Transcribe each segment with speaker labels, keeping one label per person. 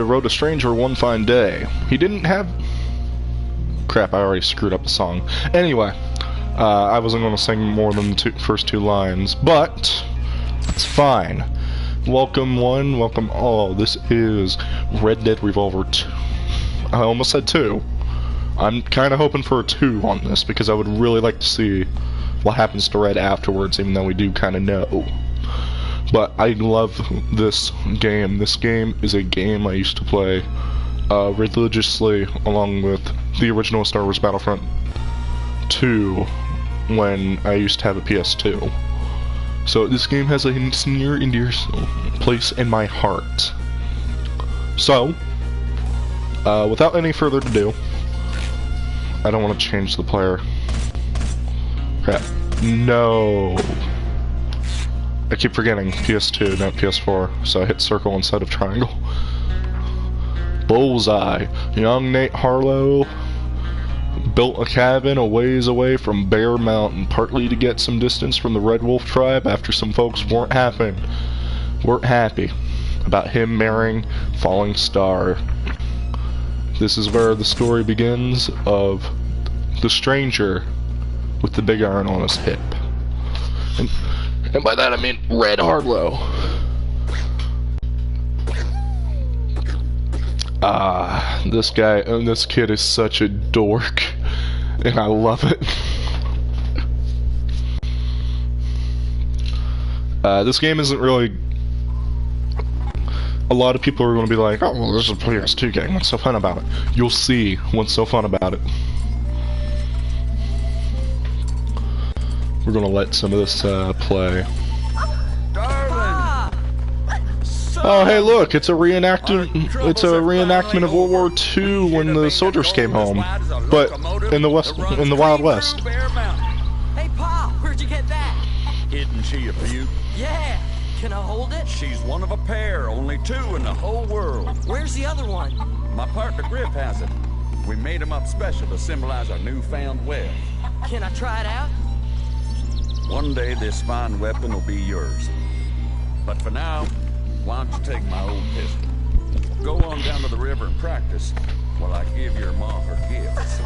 Speaker 1: wrote a stranger one fine day. He didn't have... Crap, I already screwed up the song. Anyway, I wasn't going to sing more than the first two lines, but it's fine. Welcome one, welcome all. This is Red Dead Revolver 2. I almost said 2. I'm kind of hoping for a 2 on this, because I would really like to see what happens to Red afterwards, even though we do kind of know. But I love this game. This game is a game I used to play religiously along with the original Star Wars Battlefront 2 when I used to have a PS2. So this game has a near and dear place in my heart. So, without any further ado, I don't want to change the player. Crap. No. I keep forgetting PS2, not PS4, so I hit circle instead of triangle. Bullseye. Young Nate Harlow built a cabin a ways away from Bear Mountain, partly to get some distance from the Red Wolf tribe after some folks weren't happy about him marrying Falling Star. This is where the story begins of the stranger with the big iron on his hip. And by that I mean Red Harlow. This guy, this kid is such a dork, and I love it. This game isn't really... A lot of people are going to be like, oh, well, this is a PS2 game, what's so fun about it? You'll see what's so fun about it. We're going to let some of this play. Oh, hey, look! It's a reenactment. It's a reenactment of World War II when the soldiers came home, but in the Wild West.
Speaker 2: Hey, Pa, where'd you get that?
Speaker 3: Isn't she a beaut?
Speaker 2: Yeah. Can I hold it?
Speaker 3: She's one of a pair, only 2 in the whole world.
Speaker 2: Where's the other one?
Speaker 3: My partner Griff has it. We made him up special to symbolize our newfound wealth.
Speaker 2: Can I try it out?
Speaker 3: One day this fine weapon will be yours. But for now, why don't you take my old pistol? Go on down to the river and practice while I give your ma her gifts.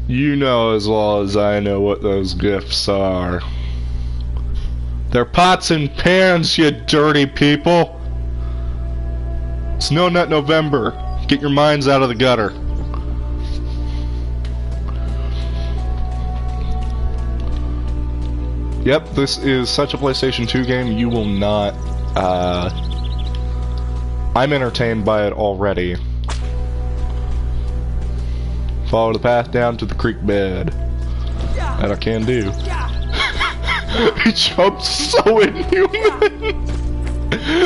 Speaker 1: You know as well as I know what those gifts are. They're pots and pans, you dirty people! It's No Nut November. Get your minds out of the gutter. Yep, this is such a PlayStation 2 game, you will not, I'm entertained by it already. Follow the path down to the creek bed. That I can do. He jumps so inhuman!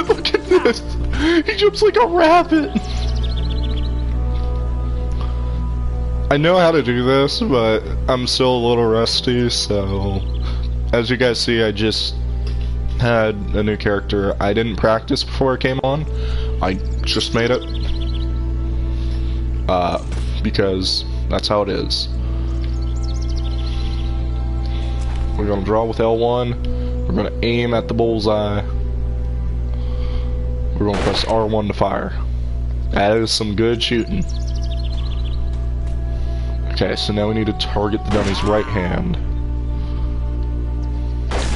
Speaker 1: Look at this! He jumps like a rabbit! I know how to do this, but I'm still a little rusty, so... As you guys see, I just had a new character. I didn't practice before it came on. I just made it. Because that's how it is. We're gonna draw with L1. We're gonna aim at the bullseye. We're gonna press R1 to fire. That is some good shooting. Okay, so now we need to target the dummy's right hand.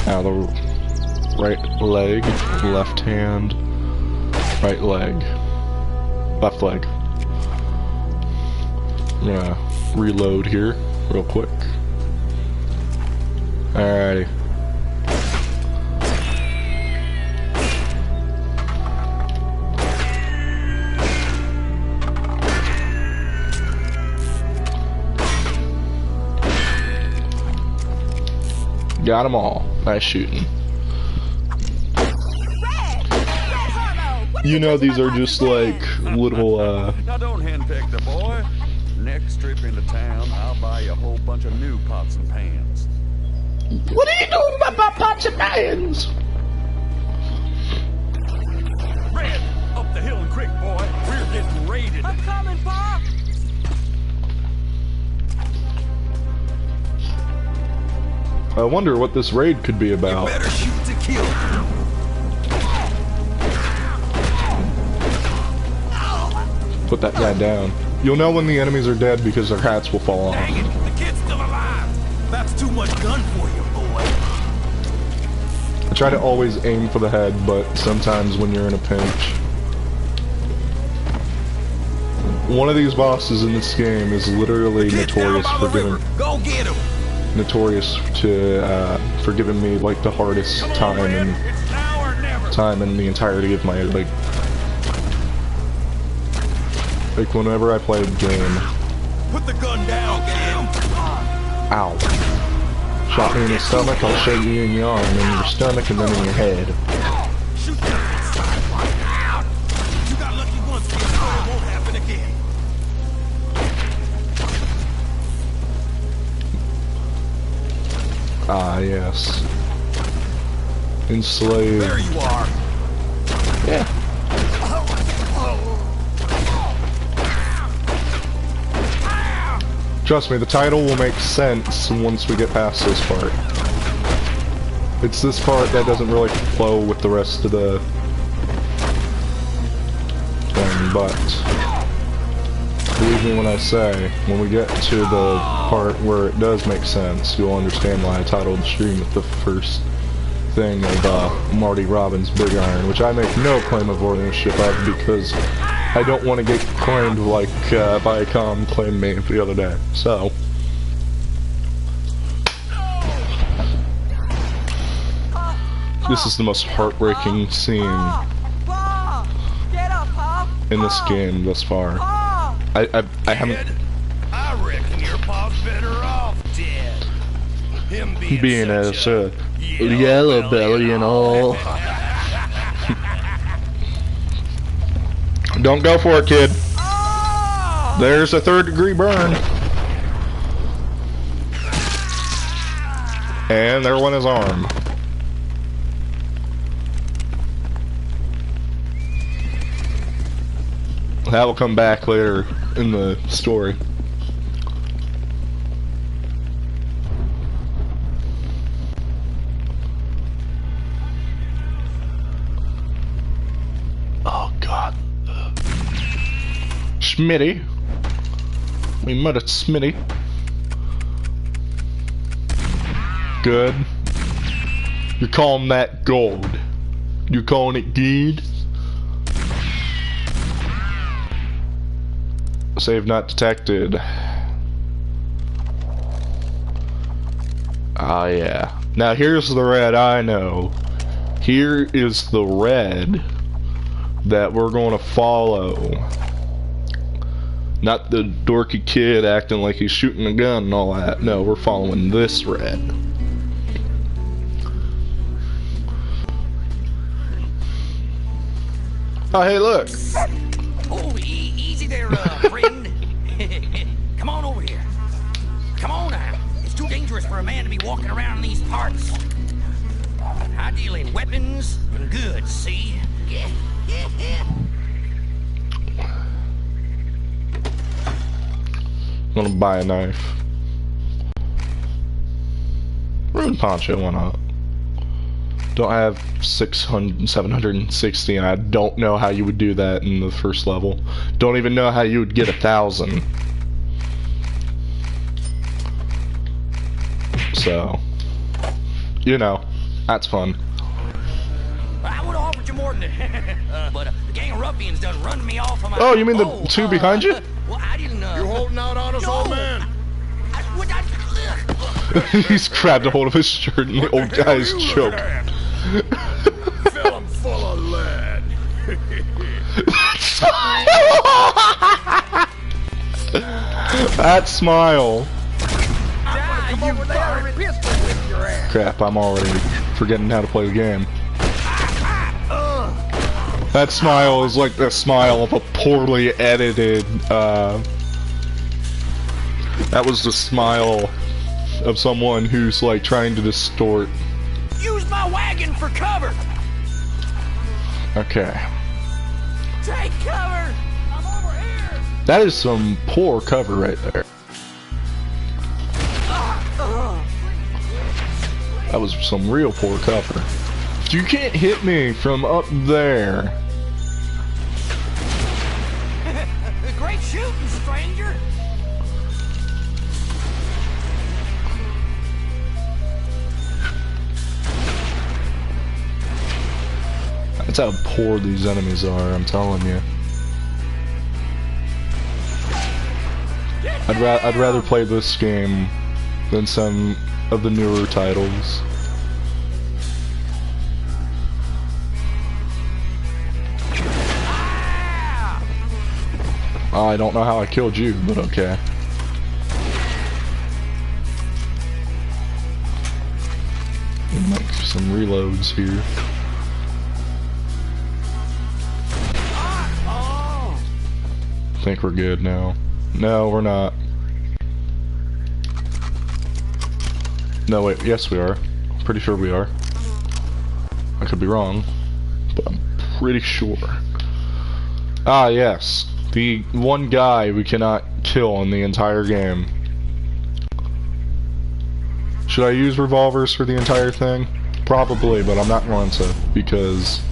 Speaker 1: Now the right leg, left hand, right leg, left leg. I'm gonna reload here real quick. Alrighty. Got them all. Nice shooting. You know these are just like little
Speaker 3: Now don't henpeck the boy. Next trip into town, I'll buy you a whole bunch of new pots and pans.
Speaker 1: What are you doing about my pots and pans?
Speaker 3: Red, up the hill and quick, boy. We're getting raided.
Speaker 2: I'm coming, Pa!
Speaker 1: I wonder what this raid could be about.
Speaker 4: You better shoot to kill,
Speaker 1: Put that guy down. You'll know when the enemies are dead because their hats will fall off.
Speaker 4: Dang it, the kid's still alive. That's too much gun for you, boy.
Speaker 1: I try to always aim for the head, but sometimes when you're in a pinch. One of these bosses in this game is literally notorious for giving...
Speaker 4: Go get him.
Speaker 1: Notorious to, for giving me, like, the hardest time in the entirety of my, like, whenever I play a game.
Speaker 4: Put the gun down, kid.
Speaker 1: Ow. Shot me in the stomach, I'll shoot you in your arm, in your stomach, and then in your head.
Speaker 4: Shoot that. You got lucky once, kid. It won't happen again.
Speaker 1: Ah, yes. Enslaved.
Speaker 4: There you are.
Speaker 1: Yeah. Trust me, the title will make sense once we get past this part. It's this part that doesn't really flow with the rest of the thing, but believe me when I say, when we get to the part where it does make sense, you'll understand why I titled the stream with the first thing of Marty Robbins' Big Iron, which I make no claim of ownership of because I don't want to get claimed like Viacom claimed me the other day. So, this is the most heartbreaking scene in this game thus far. I haven't.
Speaker 4: I reckon your pop's better off dead. Him
Speaker 1: being as a yellow belly and all. Don't go for it, kid. There's a 3rd-degree burn. And there went his arm. That will come back later in the story. Oh God. Smitty. We murdered Smitty. Good. You're calling that gold. You're calling it good? Save not detected. Ah, yeah. Now here's the red I know. Here is the red that we're going to follow. Not the dorky kid acting like he's shooting a gun and all that. No, we're following this red. Oh, hey, look.
Speaker 2: Oh, easy there, friend. Come on over here. Come on now. It's too dangerous for a man to be walking around in these parts. I deal in weapons and goods, see? Yeah.
Speaker 1: I'm gonna buy a knife. Rune poncho, why not? Don't have 760, and I don't know how you would do that in the first level. Don't even know how you would get 1,000. So, you know, that's fun.
Speaker 2: I would have offered you more than that. But the gang of ruffians done run me off of my...
Speaker 1: Oh, you mean the two behind you?
Speaker 2: Well, I didn't know.
Speaker 4: You holding out on us, old man?
Speaker 1: He's grabbed a hold of his shirt and the old guy's choked.
Speaker 4: Fill him full of lead.
Speaker 1: That smile.
Speaker 4: Come over there and pistol whip your ass.
Speaker 1: Crap, I'm already forgetting how to play the game. That smile is like the smile of a poorly edited, that was the smile of someone who's like trying to distort.
Speaker 2: Use my wagon for cover.
Speaker 1: Okay.
Speaker 2: Take cover. I'm over here.
Speaker 1: That is some poor cover right there. That was some real poor cover. You can't hit me from up there.
Speaker 2: shooting, stranger.
Speaker 1: That's how poor these enemies are, I'm telling you. I'd rather play this game than some of the newer titles. I don't know how I killed you, but okay. Make some reloads here. I think we're good now. No, we're not. No, wait, yes we are. Pretty sure we are. I could be wrong, but I'm pretty sure. Ah, yes. The one guy we cannot kill in the entire game. Should I use revolvers for the entire thing? Probably, but I'm not going to, because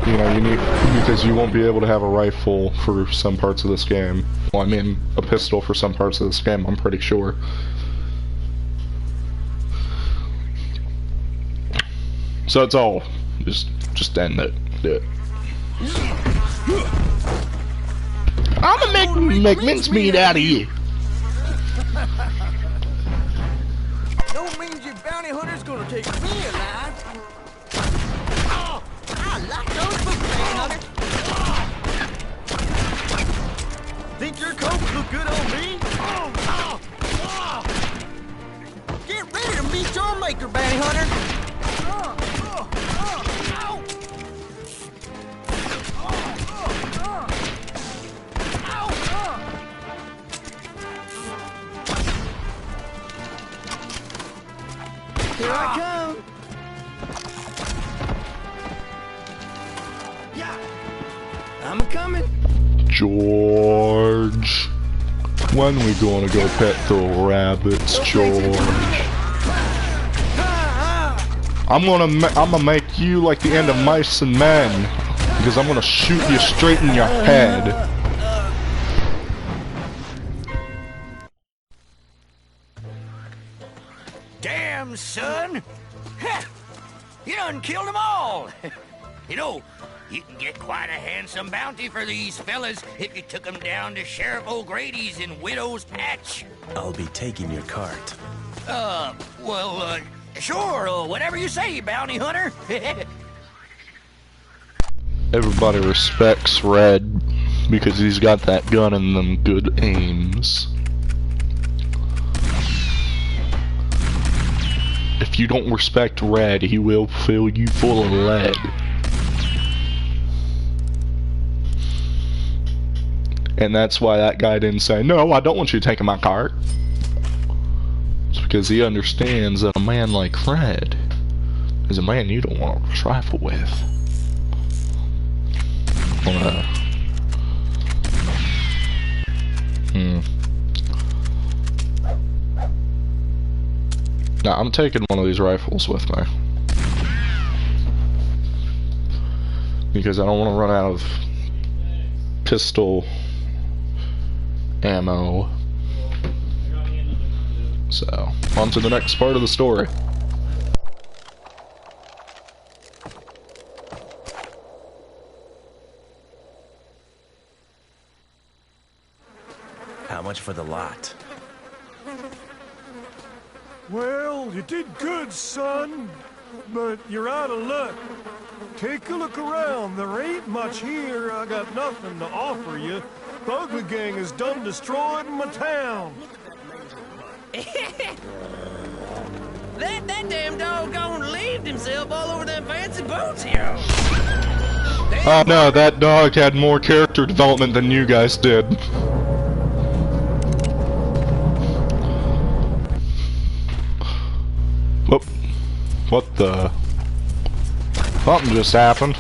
Speaker 1: you know, because you won't be able to have a rifle for some parts of this game. Well, I mean, a pistol for some parts of this game, I'm pretty sure. So it's all, just end it. Do it. I'm gonna make mincemeat out of you.
Speaker 5: Don't mean your bounty hunter's gonna take me alive. Oh, I like those boots, bounty hunter. Think your coats look good on me? Get ready to meet your maker, bounty hunter. Here I come. Yeah. I'm coming.
Speaker 1: George. When we gonna go pet the rabbits, George? I'm gonna make you like the end of Mice and Men, because I'm gonna shoot you straight in your head.
Speaker 2: Damn, son! You done killed them all! You know, you can get quite a handsome bounty for these fellas if you took them down to Sheriff O'Grady's in Widow's Patch.
Speaker 6: I'll be taking your cart.
Speaker 2: Sure, whatever you say, bounty hunter.
Speaker 1: Everybody respects Red because he's got that gun and them good aims. If you don't respect Red, he will fill you full of lead. And that's why that guy didn't say, "No, I don't want you taking my cart." It's because he understands that a man like Fred is a man you don't want to trifle with. Now, I'm taking one of these rifles with me, because I don't want to run out of pistol ammo. So, on to the next part of the story.
Speaker 6: How much for the lot?
Speaker 7: Well, you did good, son, but you're out of luck. Take a look around. There ain't much here. I got nothing to offer you. The Ugly Gang is done destroyed my town.
Speaker 5: That damn doggone leaved himself all over them fancy boots here.
Speaker 1: Oh no, that dog had more character development than you guys did. Whoop. What the? Something just happened.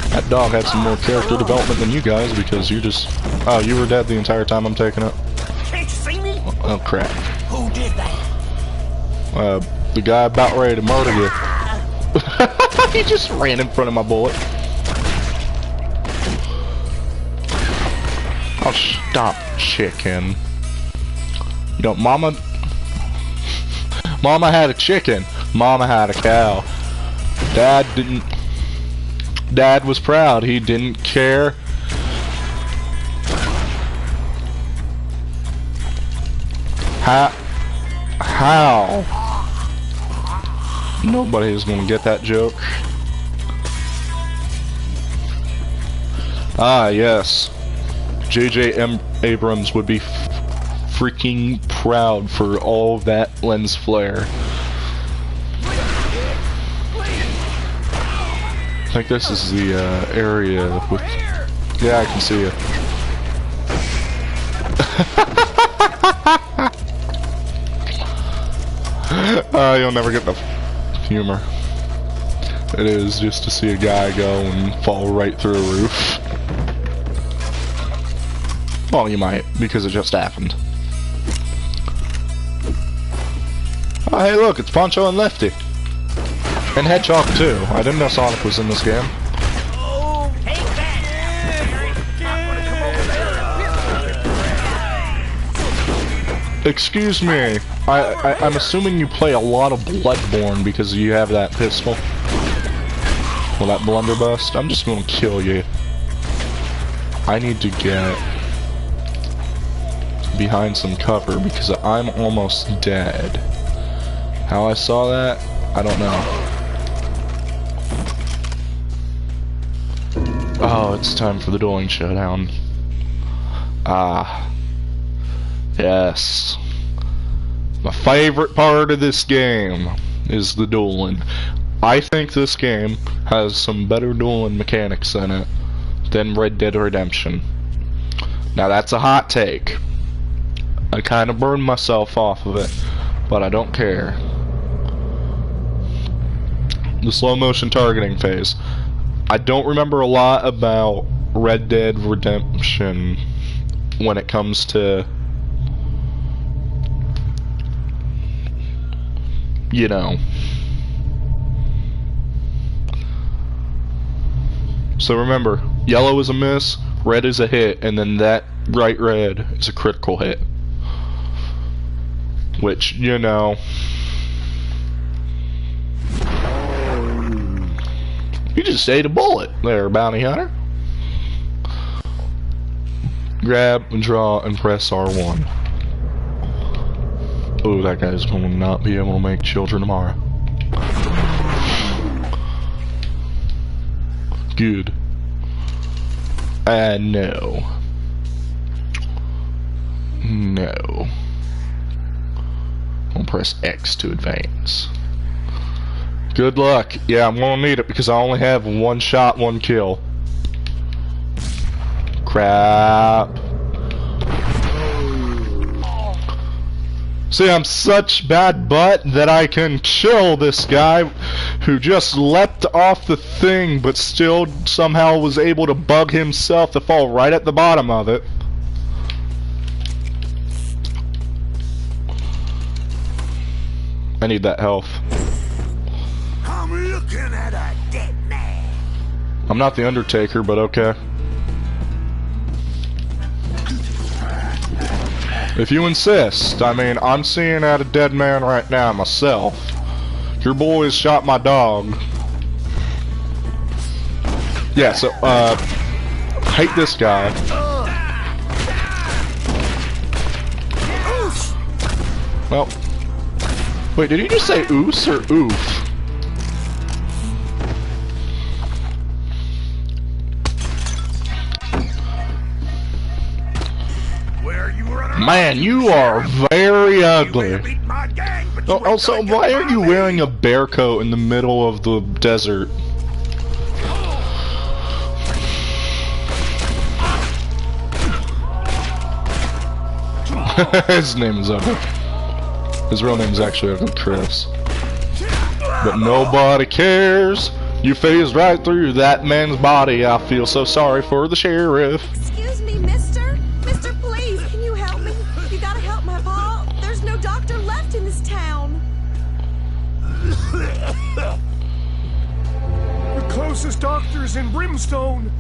Speaker 1: That dog had some more character development than you guys, because you just... Oh, you were dead the entire time I'm taking it?
Speaker 2: Can't you see me?
Speaker 1: Oh crap.
Speaker 2: Who did that?
Speaker 1: The guy about ready to murder you. He just ran in front of my bullet. Oh, stop, chicken. You know, Mama had a chicken. Mama had a cow. Dad didn't. Dad was proud. He didn't care. How? Nobody is gonna get that joke. Ah, yes. J.J. Abrams would be freaking proud for all of that lens flare. I think this is the area with... Yeah, I can see it. You'll never get the humor. It is just to see a guy go and fall right through a roof. Well, you might, because it just happened. Oh, hey look, it's Poncho and Lefty. And Hedgehog too. I didn't know Sonic was in this game. Excuse me. I'm assuming you play a lot of Bloodborne because you have that pistol. Well, that blunderbuss. I'm just gonna kill you. I need to get behind some cover because I'm almost dead. How I saw that, I don't know. Oh, it's time for the dueling showdown. Ah. Yes. My favorite part of this game is the dueling. I think this game has some better dueling mechanics in it than Red Dead Redemption. Now that's a hot take. I kind of burned myself off of it, but I don't care. The slow motion targeting phase. I don't remember a lot about Red Dead Redemption when it comes to, you know. So remember, yellow is a miss, red is a hit, and then that bright red is a critical hit. Which, you know. You just ate a bullet there, bounty hunter. Grab and draw and press R1. Oh, that guy's going to not be able to make children tomorrow. Good. No. No. I'll press X to advance. Good luck. Yeah, I'm gonna need it because I only have one shot, one kill. Crap. See, I'm such bad butt that I can kill this guy who just leapt off the thing but still somehow was able to bug himself to fall right at the bottom of it. I need that health.
Speaker 5: I'm looking at a dead man.
Speaker 1: I'm not the Undertaker, but okay. If you insist. I mean, I'm seeing at a dead man right now myself. Your boys shot my dog. Yeah, so, hate this guy. Well, wait, did he just say oos or oof? Man, you are very ugly. Oh, also, why are you wearing a bear coat in the middle of the desert? His name is Auga. His real name is actually Chris. But nobody cares. You phased right through that man's body. I feel so sorry for the sheriff.
Speaker 8: Excuse me, mister? Mister, please, can you help me? You gotta help my pa. There's no doctor left in this town.
Speaker 7: The closest doctor's in Brimstone.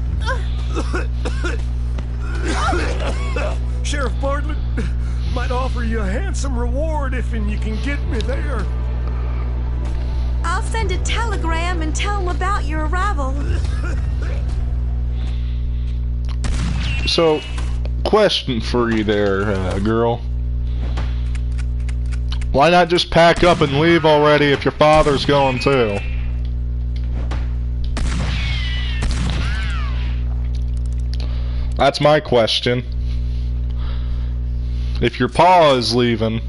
Speaker 7: Sheriff Bartlett might offer you a handsome reward if you can get me there.
Speaker 8: I'll send a telegram and tell him about your arrival.
Speaker 1: So, question for you there, girl. Why not just pack up and leave already if your father's going too? That's my question. If your pa is leaving,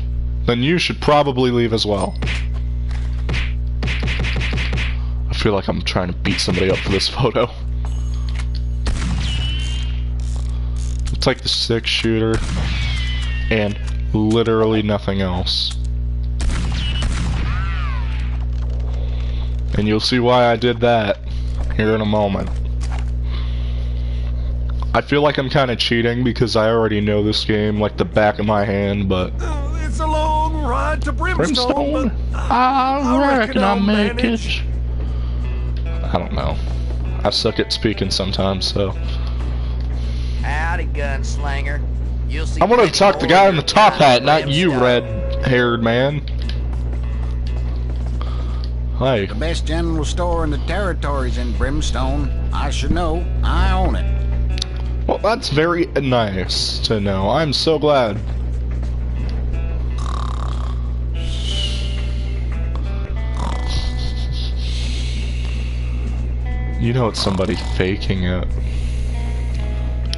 Speaker 1: then you should probably leave as well. I feel like I'm trying to beat somebody up for this photo. It's like the 6-shooter and literally nothing else. And you'll see why I did that here in a moment. I feel like I'm kind of cheating because I already know this game like the back of my hand, but...
Speaker 7: It's a long ride to Brimstone, but
Speaker 1: I reckon I'll make
Speaker 7: manage.
Speaker 1: it. I don't know. I suck at speaking sometimes, so...
Speaker 2: Howdy, gunslinger. You'll see
Speaker 1: I want to
Speaker 2: plenty
Speaker 1: talk to the guy
Speaker 2: more
Speaker 1: in the
Speaker 2: of
Speaker 1: top
Speaker 2: your
Speaker 1: hat, not
Speaker 2: kind
Speaker 1: you,
Speaker 2: of
Speaker 1: red-haired man. Hi.
Speaker 9: The best general store in the territory's in Brimstone. I should know. I own it.
Speaker 1: Well, that's very nice to know. I'm so glad. You know it's somebody faking it.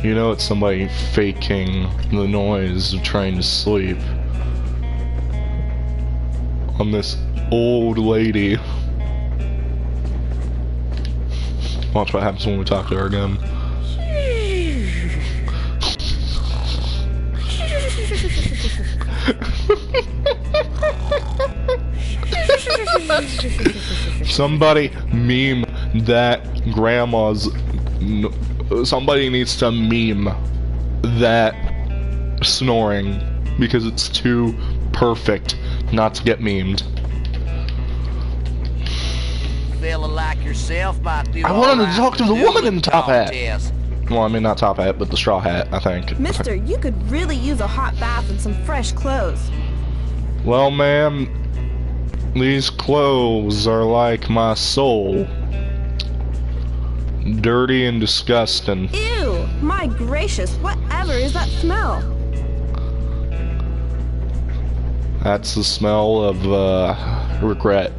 Speaker 1: You know it's somebody faking the noise of trying to sleep on this old lady. Watch what happens when we talk to her again. Somebody meme that grandma's... Somebody needs to meme that snoring because it's too perfect not to get memed.
Speaker 2: Feeling like yourself might do
Speaker 1: I
Speaker 2: all
Speaker 1: wanted to
Speaker 2: right
Speaker 1: talk to the
Speaker 2: do
Speaker 1: woman
Speaker 2: the
Speaker 1: in the top hat.
Speaker 2: contest.
Speaker 1: Well, I mean not top hat, but the straw hat, I think.
Speaker 8: Mister, you could really use a hot bath and some fresh clothes.
Speaker 1: Well, ma'am, these clothes are like my soul. Dirty and disgusting.
Speaker 8: Ew! My gracious, whatever is that smell?
Speaker 1: That's the smell of, regret.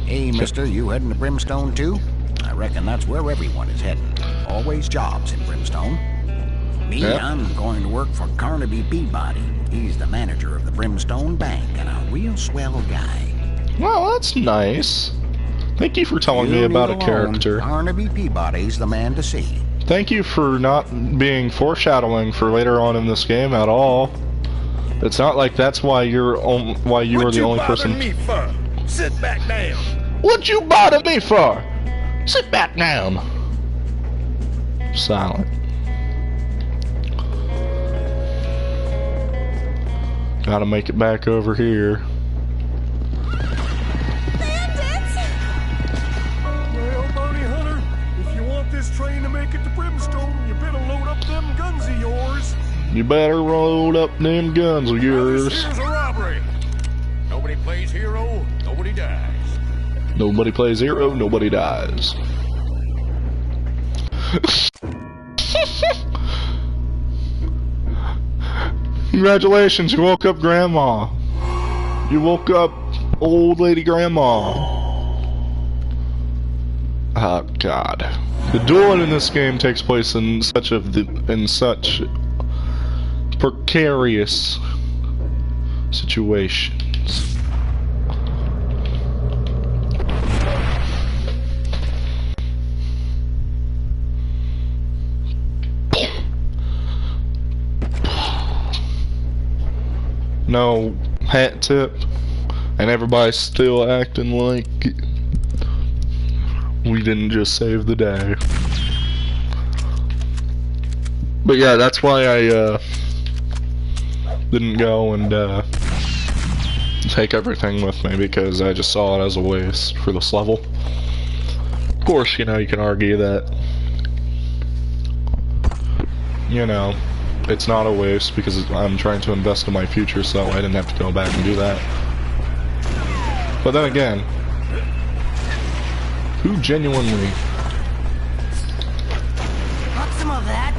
Speaker 9: Hey, mister, you heading to Brimstone too? I reckon that's where everyone is heading. Always jobs in Brimstone. Me,
Speaker 1: Yep.
Speaker 9: I'm going to work for Carnaby Peabody. He's the manager of the Brimstone Bank and a real swell guy.
Speaker 1: Well, that's nice. Thank you for telling me
Speaker 9: You
Speaker 1: about a
Speaker 9: leave alone.
Speaker 1: character.
Speaker 9: Carnaby Peabody's the man to see.
Speaker 1: Thank you for not being foreshadowing for later on in this game at all. It's not like that's why you're why you were the only person.
Speaker 4: me for? Sit back down.
Speaker 1: What you bothering me for? Sit back down. Silent. Gotta make it back over here.
Speaker 8: Bandits!
Speaker 7: Well, Bounty Hunter, if you want this train to make it to Brimstone, you better load up them guns of yours.
Speaker 1: You better load up them guns of yours.
Speaker 4: This here's a robbery. Nobody plays hero, nobody dies.
Speaker 1: Nobody plays hero, nobody dies. Congratulations, you woke up Grandma. You woke up old lady Grandma. Oh God. The dueling in this game takes place in such precarious situations. No hat tip, and everybody's still acting like we didn't just save the day. But yeah, that's why I didn't go and take everything with me because I just saw it as a waste for this level. Of course, you know, you can argue that, you know, it's not a waste because I'm trying to invest in my future, so I didn't have to go back and do that. But then again, who genuinely...
Speaker 2: Want some of that?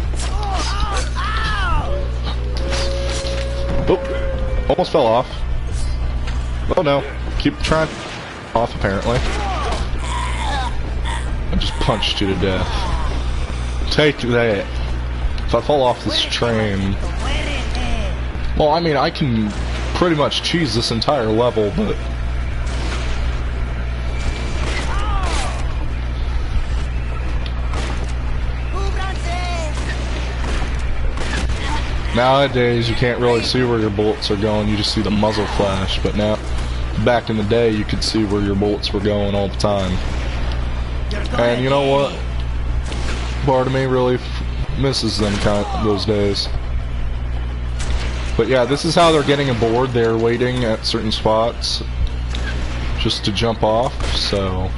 Speaker 1: Oh, almost fell off. Oh no, keep trying. Off apparently. I just punched you to death. Take that. If I fall off this train... Well, I mean, I can pretty much cheese this entire level, but... Nowadays, you can't really see where your bullets are going, you just see the muzzle flash, but now, back in the day, you could see where your bullets were going all the time. And you know what? Part of me really misses them those days. But yeah, this is how they're getting aboard. They're waiting at certain spots just to jump off, so...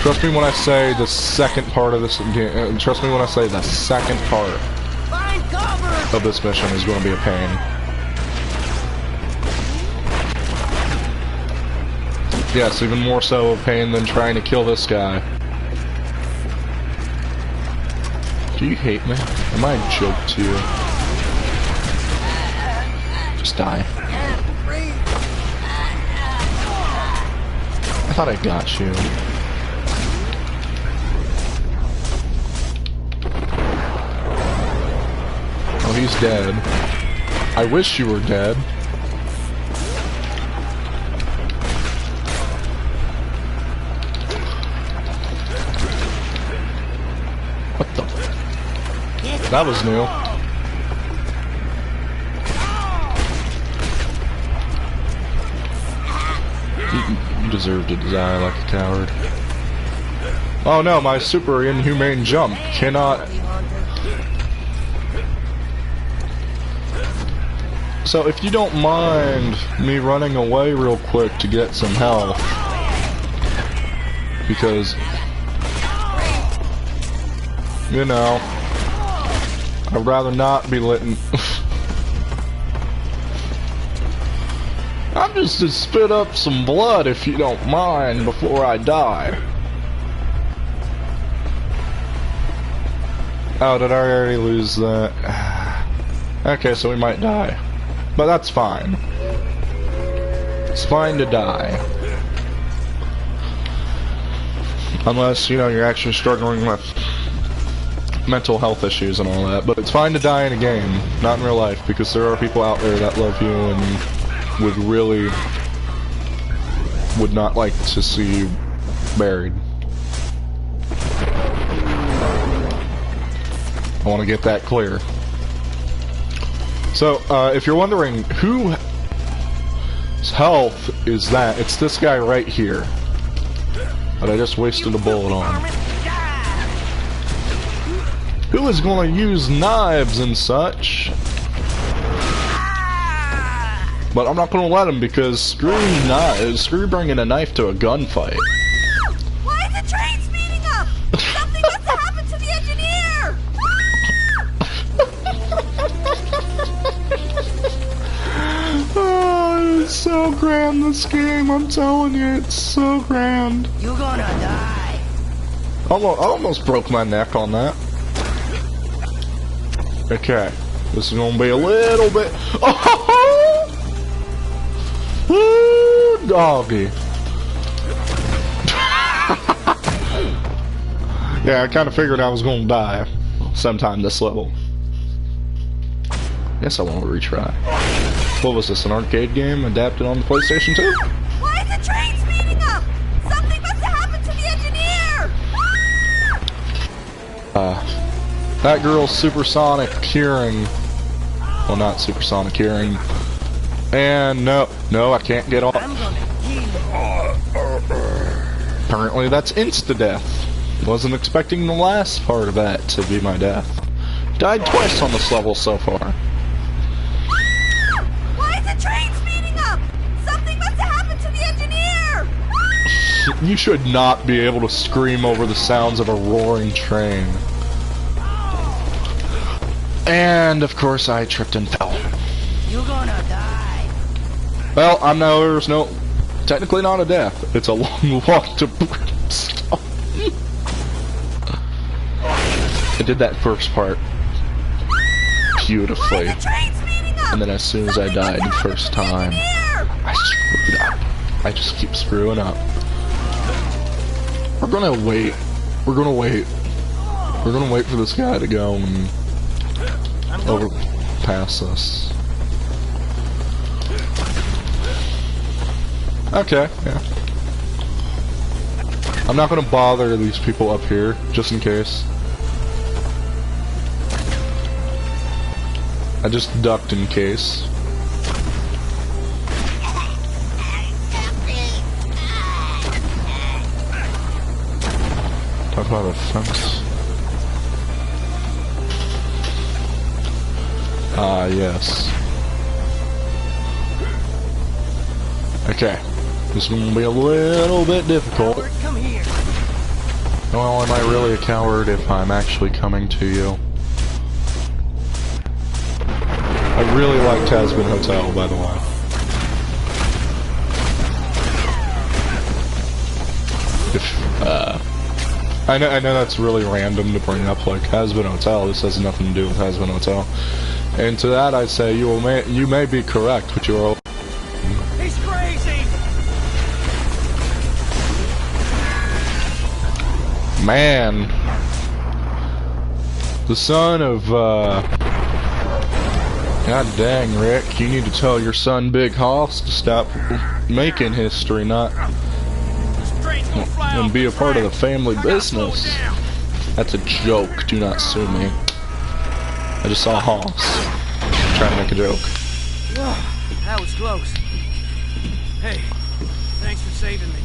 Speaker 1: Trust me when I say the second part of this game, trust me when I say the second part of this mission is going to be a pain. Yes, even more so a pain than trying to kill this guy. Do you hate me? Am I a joke to you? Just die. I thought I got you. Oh, he's dead. I wish you were dead. What the? That was new. You deserve to die like a coward. Oh no, my super inhumane jump cannot... So if you don't mind me running away real quick to get some health, because, you know, I'd rather not be lit. I'm just to spit up some blood if you don't mind before I die. Oh, did I already lose that? Okay, so we might die. But that's fine. It's fine to die. Unless, you know, you're actually struggling with mental health issues and all that. But it's fine to die in a game, not in real life, because there are people out there that love you and would not like to see you buried. I want to get that clear. So, if you're wondering whose health is that, it's this guy right here that I just wasted a bullet on. Who is going to use knives and such? But I'm not going to let him because screw knives, screw bringing a knife to a gunfight.
Speaker 8: Why is the train speeding up? Something must have happened to the engineer!
Speaker 1: Oh, it's so grand, this game, I'm telling you, it's so grand.
Speaker 2: You're gonna die.
Speaker 1: I almost broke my neck on that. Okay, this is gonna be a little bit... Oh! Woo, doggy. Yeah, I kind of figured I was gonna die sometime this level. Guess I won't retry. What was this, an arcade game adapted on the PlayStation 2?
Speaker 8: Why is the train speeding up? Something must have happened to the engineer!
Speaker 1: That girl's supersonic hearing. Well, not supersonic hearing. And no, I can't get off. Apparently that's insta-death. Wasn't expecting the last part of that to be my death. Died twice on this level so far.
Speaker 8: Why is the train speeding up?
Speaker 1: You should not be able to scream over the sounds of a roaring train. And of course I tripped and fell.
Speaker 2: You're gonna die.
Speaker 1: Well, there's no, technically not a death. It's a long walk to brimstone. I did that first part beautifully. And then as soon as I died the first time, I screwed up. I just keep screwing up. We're gonna wait. We're gonna wait. We're gonna wait for this guy to go and overpass us. Okay, yeah. I'm not gonna bother these people up here, just in case. I just ducked in case. Talk about a fence. Ah, yes. Okay. This is gonna be a little bit difficult.
Speaker 2: Come here.
Speaker 1: Well, am I really a coward if I'm actually coming to you? I really like Tasman Hotel, by the way. I know that's really random to bring up, like Tasman Hotel. This has nothing to do with Tasman Hotel. And to that, I say you may be correct, but you're.
Speaker 2: He's crazy.
Speaker 1: Man, the son of God dang, Rick, you need to tell your son Big Hoss to stop making history, not and be a part of the family business. That's a joke. Do not sue me. I just saw Hoss trying to make a joke.
Speaker 2: That was close. Hey, thanks for saving me.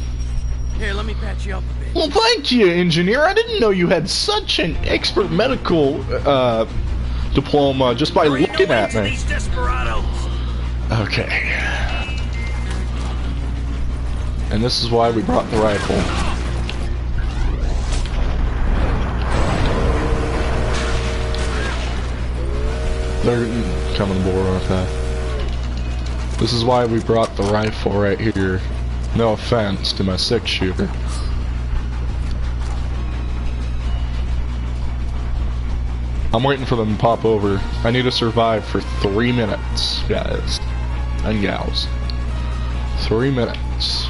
Speaker 2: Here, let me patch you up a bit.
Speaker 1: Well, thank you, engineer. I didn't know you had such an expert medical diploma just by looking at me.
Speaker 2: These desperados.
Speaker 1: Okay. And this is why we brought the rifle. They're coming aboard with that. This is why we brought the rifle right here. No offense to my 6-shooter. I'm waiting for them to pop over. I need to survive for 3 minutes, guys and gals. 3 minutes.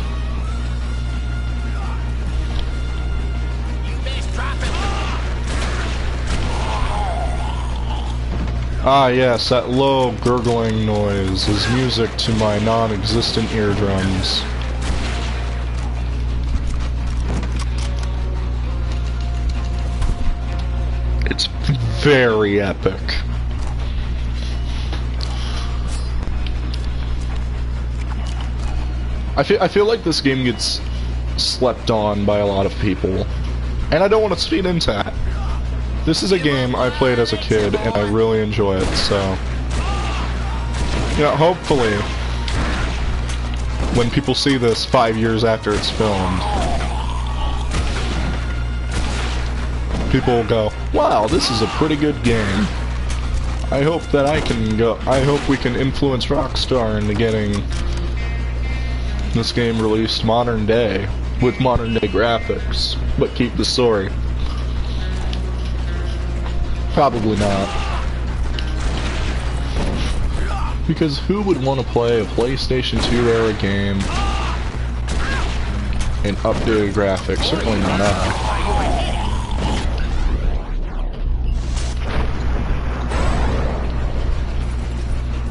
Speaker 1: Ah yes, that low gurgling noise is music to my non-existent eardrums. It's very epic. I feel like this game gets slept on by a lot of people, and I don't want to speed into that. This is a game I played as a kid, and I really enjoy it, so... Yeah, hopefully, when people see this 5 years after it's filmed, people will go, wow, this is a pretty good game. I hope that I hope we can influence Rockstar into getting this game released modern day, with modern day graphics, but keep the story. Probably not. Because who would want to play a PlayStation 2 era game in updated graphics? Certainly not now.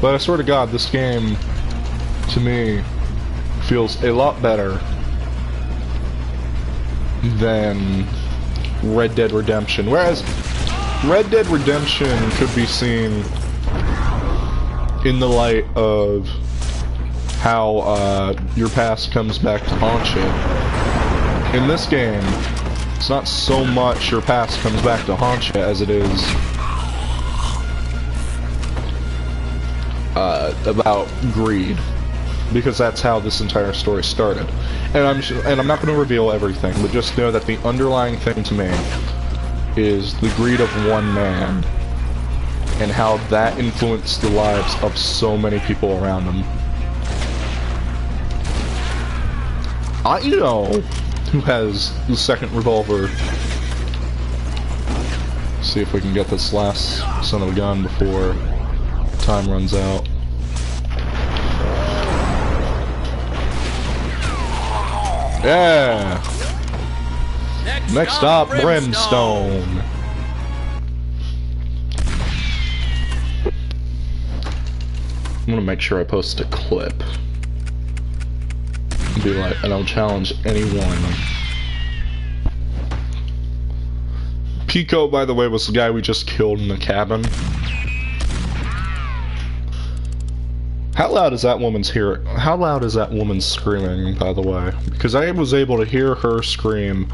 Speaker 1: But I swear to God, this game, to me, feels a lot better than Red Dead Redemption. Whereas Red Dead Redemption could be seen in the light of how your past comes back to haunt you. In this game, it's not so much your past comes back to haunt you as it is about greed. because that's how this entire story started. And I'm not going to reveal everything, but just know that the underlying thing to me is the greed of one man and how that influenced the lives of so many people around him. I know who has the second revolver. See if we can get this last son of a gun before time runs out. Yeah! Next stop, Brimstone. I'm gonna make sure I post a clip. Be like, and I'll challenge anyone. Pico, by the way, was the guy we just killed in the cabin. How loud is that woman's How loud is that woman screaming, by the way? Because I was able to hear her scream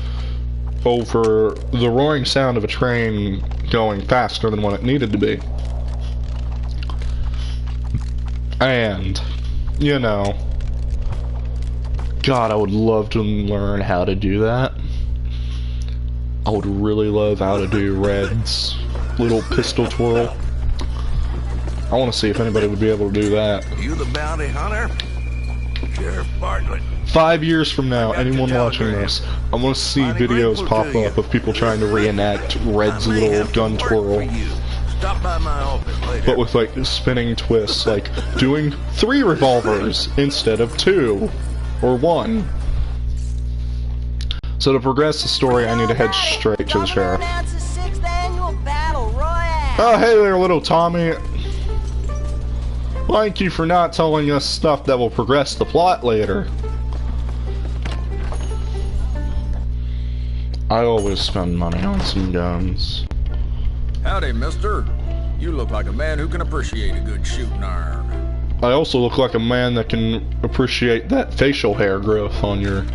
Speaker 1: over the roaring sound of a train going faster than what it needed to be. And, you know, God, I would love to learn how to do that. I would really love how to do Red's little pistol twirl. I want to see if anybody would be able to do that.
Speaker 4: You the bounty hunter? Sheriff Bartlett.
Speaker 1: 5 years from now, anyone watching this, I want to see videos pop up of people trying to reenact Red's little gun twirl.
Speaker 4: Stop by my office later.
Speaker 1: But with, like, spinning twists, like doing 3 revolvers instead of 2 or 1. So to progress the story, I need to head straight to the sheriff. Oh, hey there, little Tommy. Thank you for not telling us stuff that will progress the plot later. I always spend money on some guns.
Speaker 3: Howdy, mister. You look like a man who can appreciate a good shooting iron.
Speaker 1: I also look like a man that can appreciate that facial hair growth on your...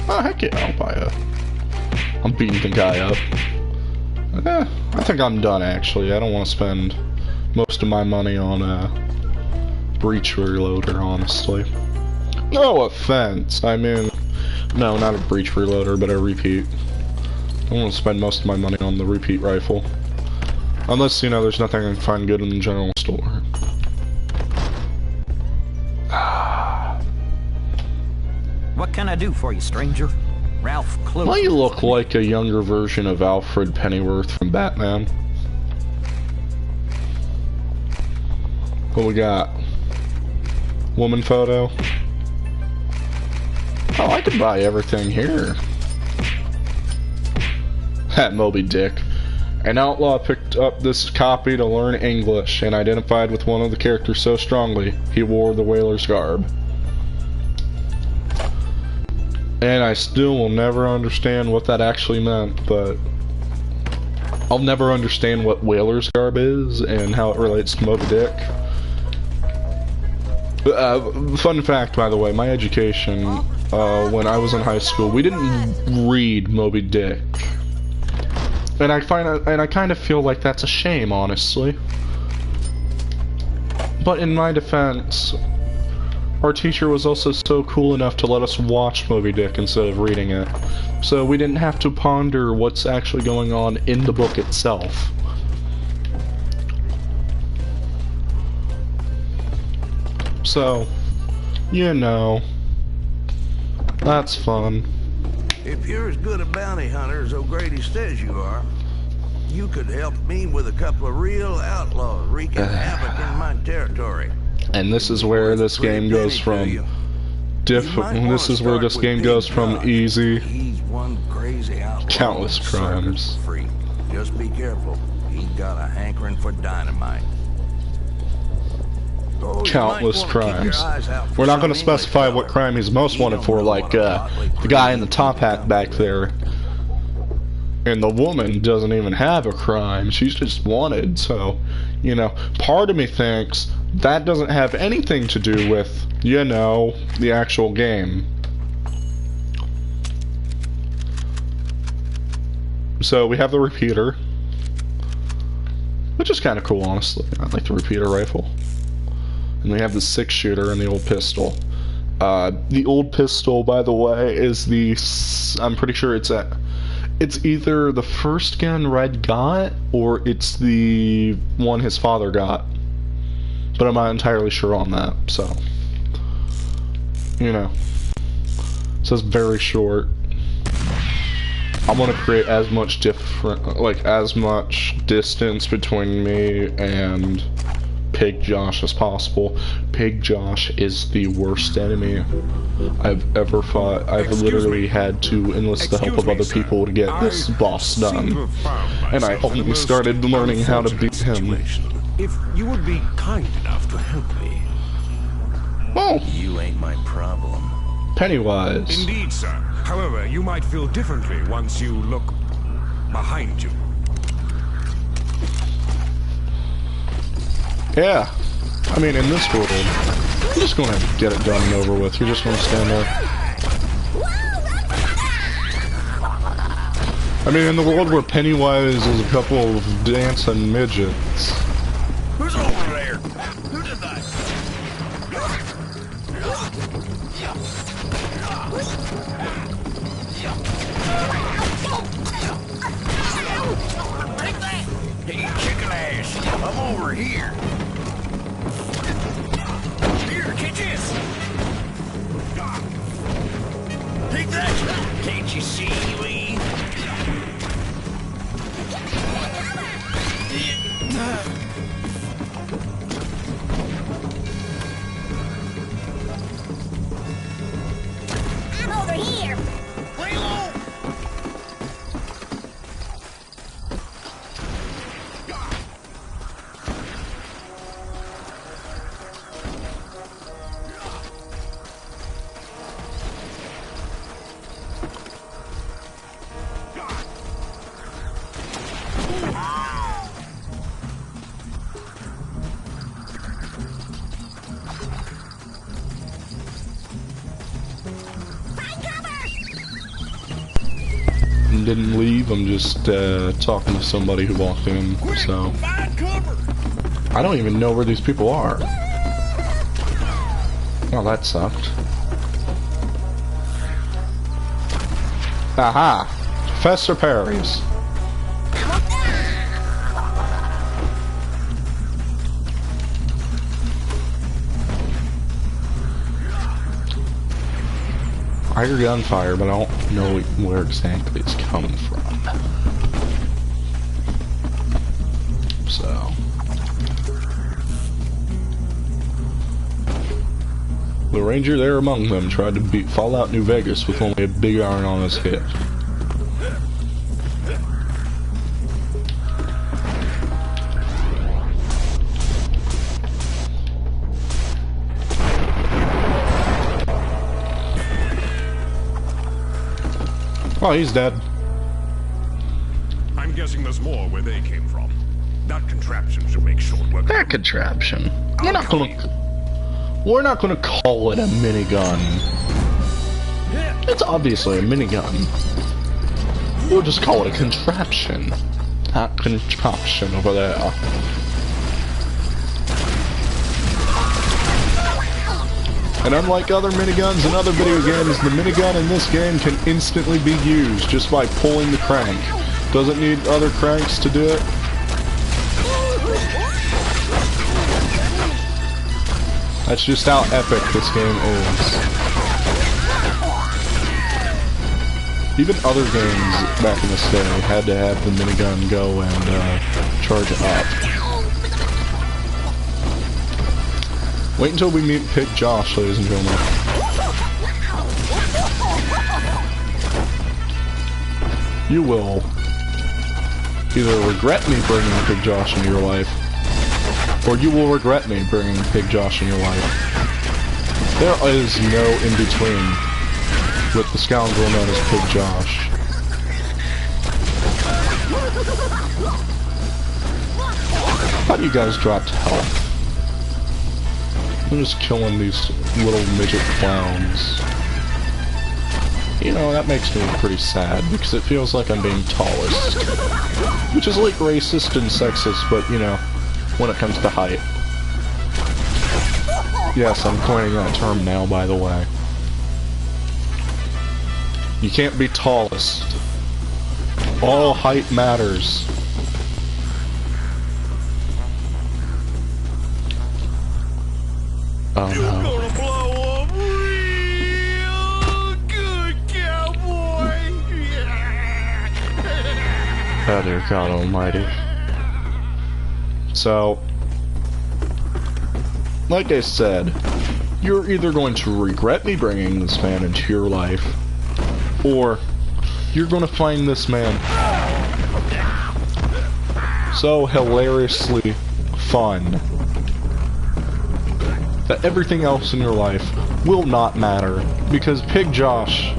Speaker 1: Oh, heck yeah, I'll buy a... I'm beating the guy up. I think I'm done, actually. I don't want to spend most of my money on a breech reloader, honestly. No offense. I mean, no, not a breech reloader, but a repeat. I want to spend most of my money on the repeat rifle. Unless, you know, there's nothing I can find good in the general store.
Speaker 9: What can I do for you, stranger? Ralph Close.
Speaker 1: Why you look like a younger version of Alfred Pennyworth from Batman? What we got? Woman photo? Oh, I could buy everything here. That Moby Dick. An outlaw picked up this copy to learn English and identified with one of the characters so strongly he wore the whaler's garb. And I still will never understand what that actually meant, but I'll never understand what whaler's garb is and how it relates to Moby Dick. Fun fact, by the way, my education, when I was in high school, we didn't read Moby Dick. And I kind of feel like that's a shame, honestly. But in my defense, our teacher was also so cool enough to let us watch Moby Dick instead of reading it. So we didn't have to ponder what's actually going on in the book itself. So, you know, that's fun.
Speaker 4: If you're as good a bounty hunter as O'Grady says you are, you could help me with a couple of real outlaws wreaking havoc in my territory.
Speaker 1: And this is where this game goes from this is where this game goes from easy, countless crimes.
Speaker 4: Just be careful. He's got a hankering for dynamite.
Speaker 1: Countless crimes. We're not going to specify what crime he's most wanted for, like the guy in the top hat back there. And the woman doesn't even have a crime. She's just wanted. So, you know, part of me thinks that doesn't have anything to do with, you know, the actual game. So we have the repeater, which is kind of cool, honestly. I like the repeater rifle. And we have the 6-shooter and the old pistol. The old pistol, by the way, is I'm pretty sure it's either the first gun Red got, or it's the one his father got. But I'm not entirely sure on that, so. You know. It says very short. I want to create as much as much distance between me and Pig Josh as possible. Pig Josh is the worst enemy I've ever fought. I've literally had to enlist the help of other people to get this boss done. And I only started learning how to beat him.
Speaker 10: If you would be kind enough to help me.
Speaker 1: Well,
Speaker 6: You ain't my problem.
Speaker 1: Pennywise.
Speaker 10: Indeed, sir. However, you might feel differently once you look behind you.
Speaker 1: Yeah. I mean, in this world, you're just gonna get it done and over with. You're just gonna stand there. I mean, in the world where Pennywise is a couple of dancing midgets.
Speaker 3: Who's over there? Who did that?
Speaker 2: Hey, chicken ass, I'm over here. Here, catch this. Take that. Can't you see me?
Speaker 8: I'm over here.
Speaker 2: Lay low.
Speaker 1: Didn't leave, I'm just talking to somebody who walked in, so I don't even know where these people are. Oh, that sucked. Aha! Professor Perry's. I hear gunfire, but I don't know where exactly it's coming from. So. The ranger there among them tried to beat Fallout New Vegas with only a big iron on his head. Oh, he's dead.
Speaker 10: I'm guessing there's more where they came from. That contraption should make short work.
Speaker 1: That contraption. We're not gonna call it a minigun. It's obviously a minigun. We'll just call it a contraption. That contraption over there. And unlike other miniguns in other video games, the minigun in this game can instantly be used just by pulling the crank. Doesn't need other cranks to do it. That's just how epic this game is. Even other games back in this day had to have the minigun go and charge up. Wait until we meet Pig Josh, ladies and gentlemen. You will either regret me bringing Pig Josh into your life, or you will regret me bringing Pig Josh in your life. There is no in-between with the scoundrel known as Pig Josh. How do you guys drop to health? I'm just killing these little midget clowns. You know, that makes me pretty sad, because it feels like I'm being tallest. Which is like racist and sexist, but you know, when it comes to height. Yes, I'm coining that term now, by the way. You can't be tallest. All height matters. Oh
Speaker 7: You're
Speaker 1: no.
Speaker 7: gonna blow up real good, cowboy.
Speaker 1: Oh dear God Almighty. So, like I said, you're either going to regret me bringing this man into your life, or you're going to find this man so hilariously fun that everything else in your life will not matter, because Pig Josh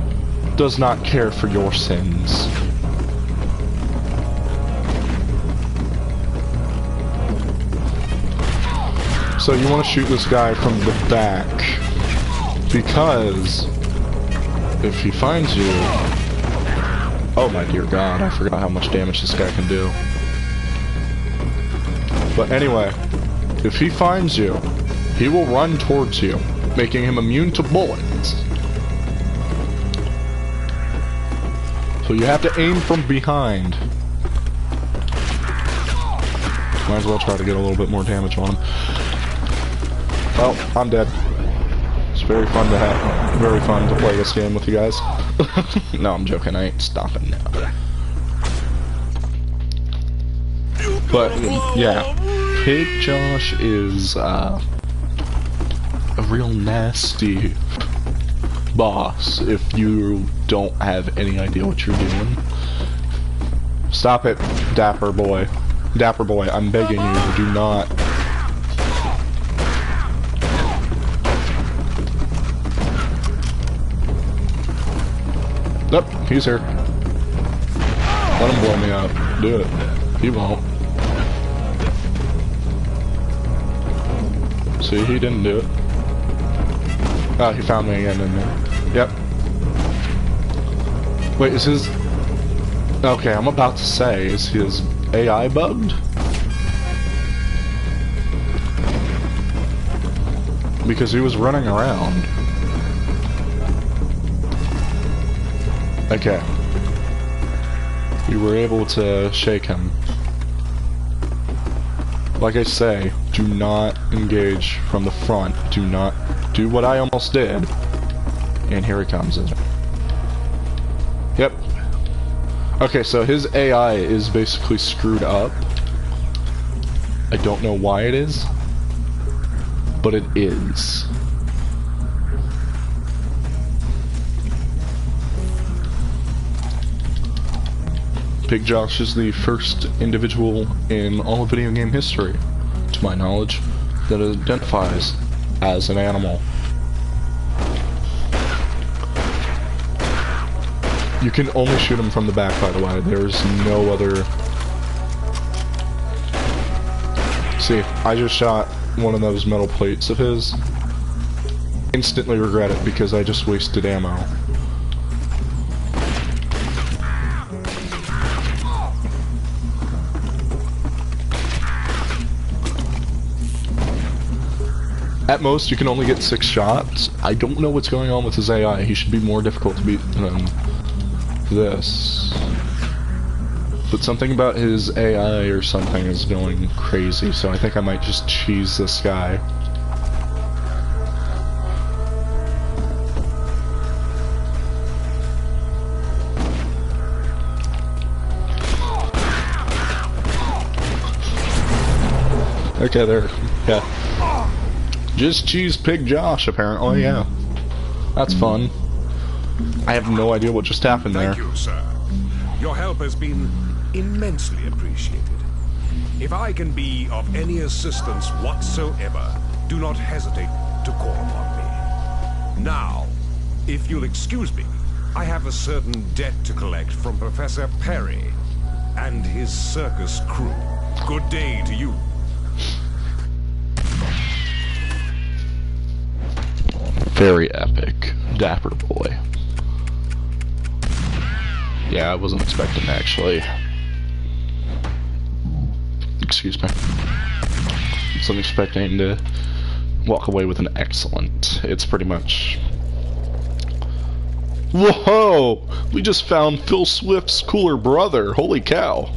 Speaker 1: does not care for your sins. So you want to shoot this guy from the back, because if he finds you... Oh my dear God, I forgot how much damage this guy can do. But anyway, if he finds you, he will run towards you, making him immune to bullets. So you have to aim from behind. Might as well try to get a little bit more damage on him. Well, I'm dead. It's very fun to play this game with you guys. No, I'm joking. I ain't stopping now. But yeah, Pig Josh is a real nasty boss if you don't have any idea what you're doing. Stop it, Dapper Boy. Dapper Boy, I'm begging you, do not. Nope, he's here. Let him blow me up. Do it. He won't. See, he didn't do it. Oh, he found me again, didn't he? Yep. Wait, is his... Okay, I'm about to say, is his AI bugged? Because he was running around. Okay. You were able to shake him. Like I say, do not engage from the front. Do not do what I almost did. And here he comes. Yep. Okay, so his AI is basically screwed up. I don't know why it is, but it is. Pig Josh is the first individual in all of video game history, to my knowledge, that identifies as an animal. You can only shoot him from the back, by the way. There's no other... See, I just shot one of those metal plates of his. Instantly regret it because I just wasted ammo. At most, you can only get 6 shots. I don't know what's going on with his AI. He should be more difficult to beat than this. But something about his AI or something is going crazy, so I think I might just cheese this guy. Okay, there. Yeah. Just cheese Pig Josh, apparently, yeah. That's fun. I have no idea what just happened there.
Speaker 10: Thank you, sir. Your help has been immensely appreciated. If I can be of any assistance whatsoever, do not hesitate to call upon me. Now, if you'll excuse me, I have a certain debt to collect from Professor Perry and his circus crew. Good day to you.
Speaker 1: Very epic. Dapper Boy. Yeah, I wasn't expecting to actually... Excuse me. Wasn't expecting to walk away with an excellent. It's pretty much... Whoa! We just found Phil Swift's cooler brother. Holy cow.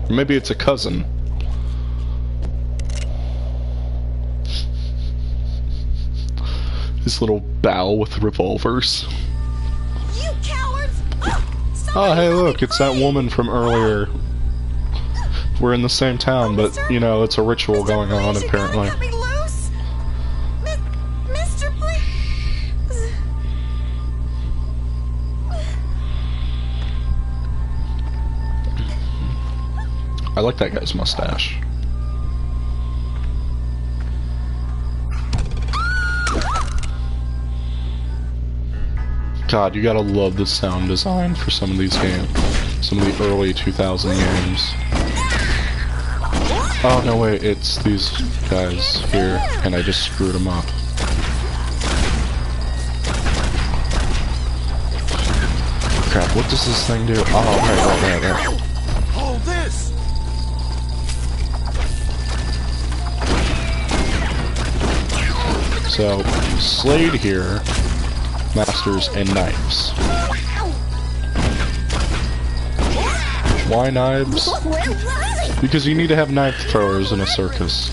Speaker 1: Maybe it's a cousin. This little bow with revolvers.
Speaker 8: You cowards!
Speaker 1: Oh, hey, look, it's that woman from earlier. We're in the same town, but, you know, it's a ritual going on, apparently.
Speaker 8: Cut me loose. Mister, please.
Speaker 1: I like that guy's mustache. God, you gotta love the sound design for some of these games. Some of the early 2000 games. Oh, no, wait, it's these guys here, and I just screwed them up. Crap, what does this thing do? Oh, right.
Speaker 5: Hold this!
Speaker 1: So, Slade here masters and knives. Why knives? Because you need to have knife throwers in a circus.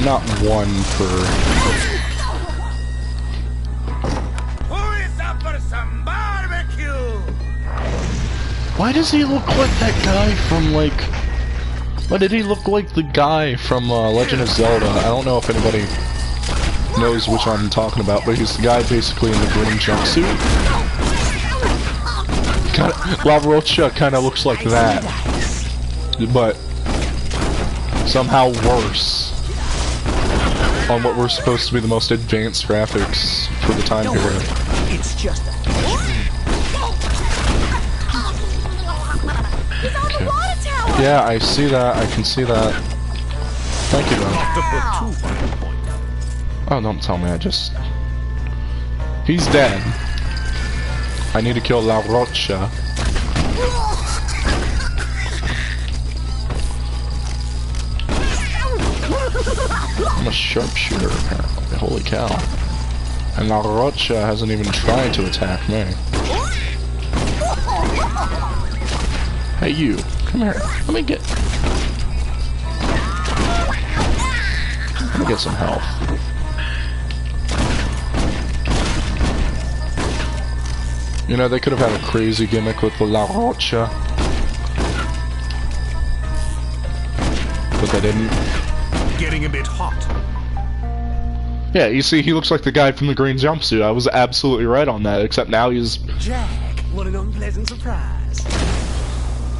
Speaker 1: Not one per...
Speaker 5: Who is up for some barbecue?
Speaker 1: Why does he look like that guy from, like... Why did he look like the guy from Legend of Zelda? I don't know if anybody knows which I'm talking about, but he's the guy basically in the green jumpsuit. La Rocha kind of looks like that, but somehow worse on what were supposed to be the most advanced graphics for the time period.
Speaker 5: It's just a...
Speaker 1: Okay. Yeah, I see that. I can see that. Thank you, though. Oh, don't tell me. He's dead. I need to kill La Rocha. I'm a sharpshooter, apparently. Holy cow. And La Rocha hasn't even tried to attack me. Hey, you. Come here. Let me get some health. You know, they could have had a crazy gimmick with the La Rocha. But they didn't.
Speaker 10: Getting a bit hot.
Speaker 1: Yeah, you see, he looks like the guy from the green jumpsuit. I was absolutely right on that, except now he's...
Speaker 5: Jack, what an unpleasant surprise.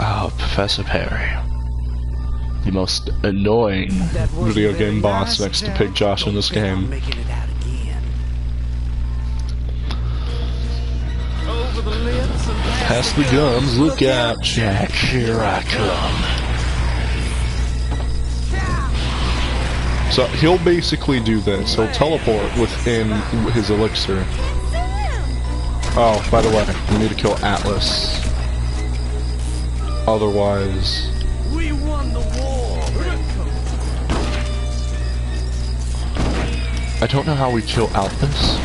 Speaker 1: Oh, Professor Perry. The most annoying video game boss next to Pig Josh in this game. Pass the gums, look out, Jack, here I come. So he'll basically do this. He'll teleport within his elixir. Oh, by the way, we need to kill Atlas. Otherwise...
Speaker 5: We won the war.
Speaker 1: I don't know how we kill Atlas.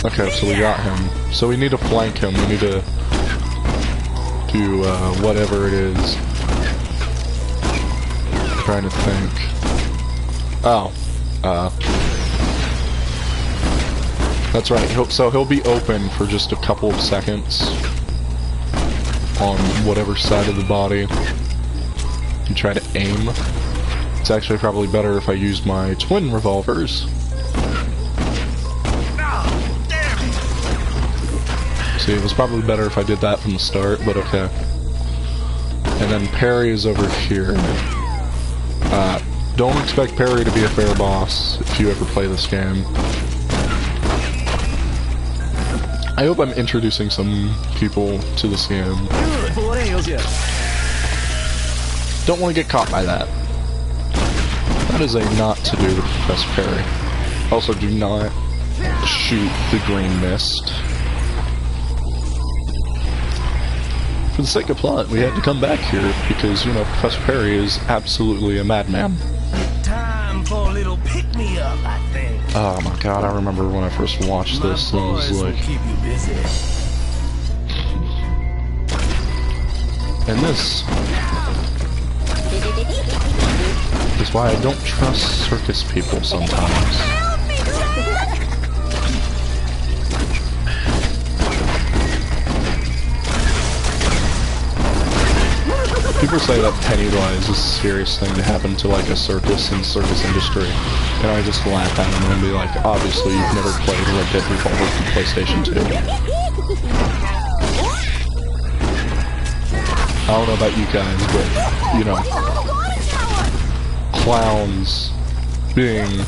Speaker 1: Okay, so we got him. So we need to flank him. We need to do whatever it is. I'm trying to think. Oh, that's right. So he'll be open for just a couple of seconds on whatever side of the body and try to aim. It's actually probably better if I use my twin revolvers. See, it was probably better if I did that from the start, but okay. And then Perry is over here. Don't expect Perry to be a fair boss if you ever play this game. I hope I'm introducing some people to this game. Don't want to get caught by that. That is a not to do with Professor Perry. Also, do not shoot the green mist. For the sake of plot, we had to come back here because, you know, Professor Perry is absolutely a madman.
Speaker 5: Time for a little pick-me-up, I think.
Speaker 1: Oh my god, I remember when I first watched this and I was like...
Speaker 5: keep you busy.
Speaker 1: And this is why I don't trust circus people sometimes. People say that Pennywise is a serious thing to happen to like a circus and circus industry, and I just laugh at them and be like, obviously you've never played Red Dead Revolver from PlayStation 2. I don't know about you guys, but, you know, clowns being...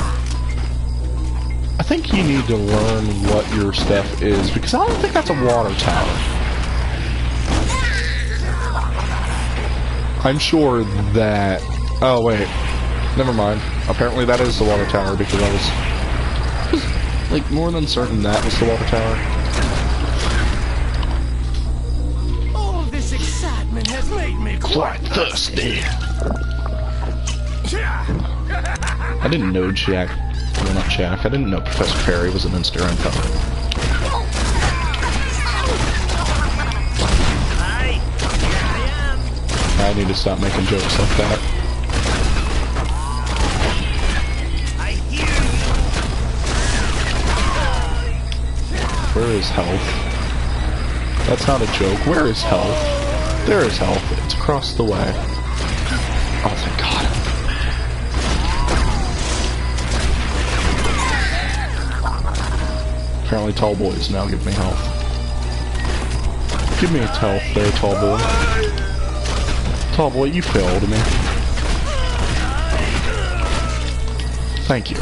Speaker 1: I think you need to learn what your stuff is, because I don't think that's a water tower. I'm sure that... Oh, wait. Never mind. Apparently that is the water tower, because I was like, more than certain that was the water tower.
Speaker 5: All this excitement has made me
Speaker 1: Quite thirsty. I didn't know Jack... Well, not Jack. I didn't know Professor Perry was an Insta-Info. I need to stop making jokes like that. Where is health? That's not a joke. Where is health? There is health. It's across the way. Oh, thank God. Apparently tall boys now give me health. Give me a health there, tall boy. Tall boy, you failed me. Thank you.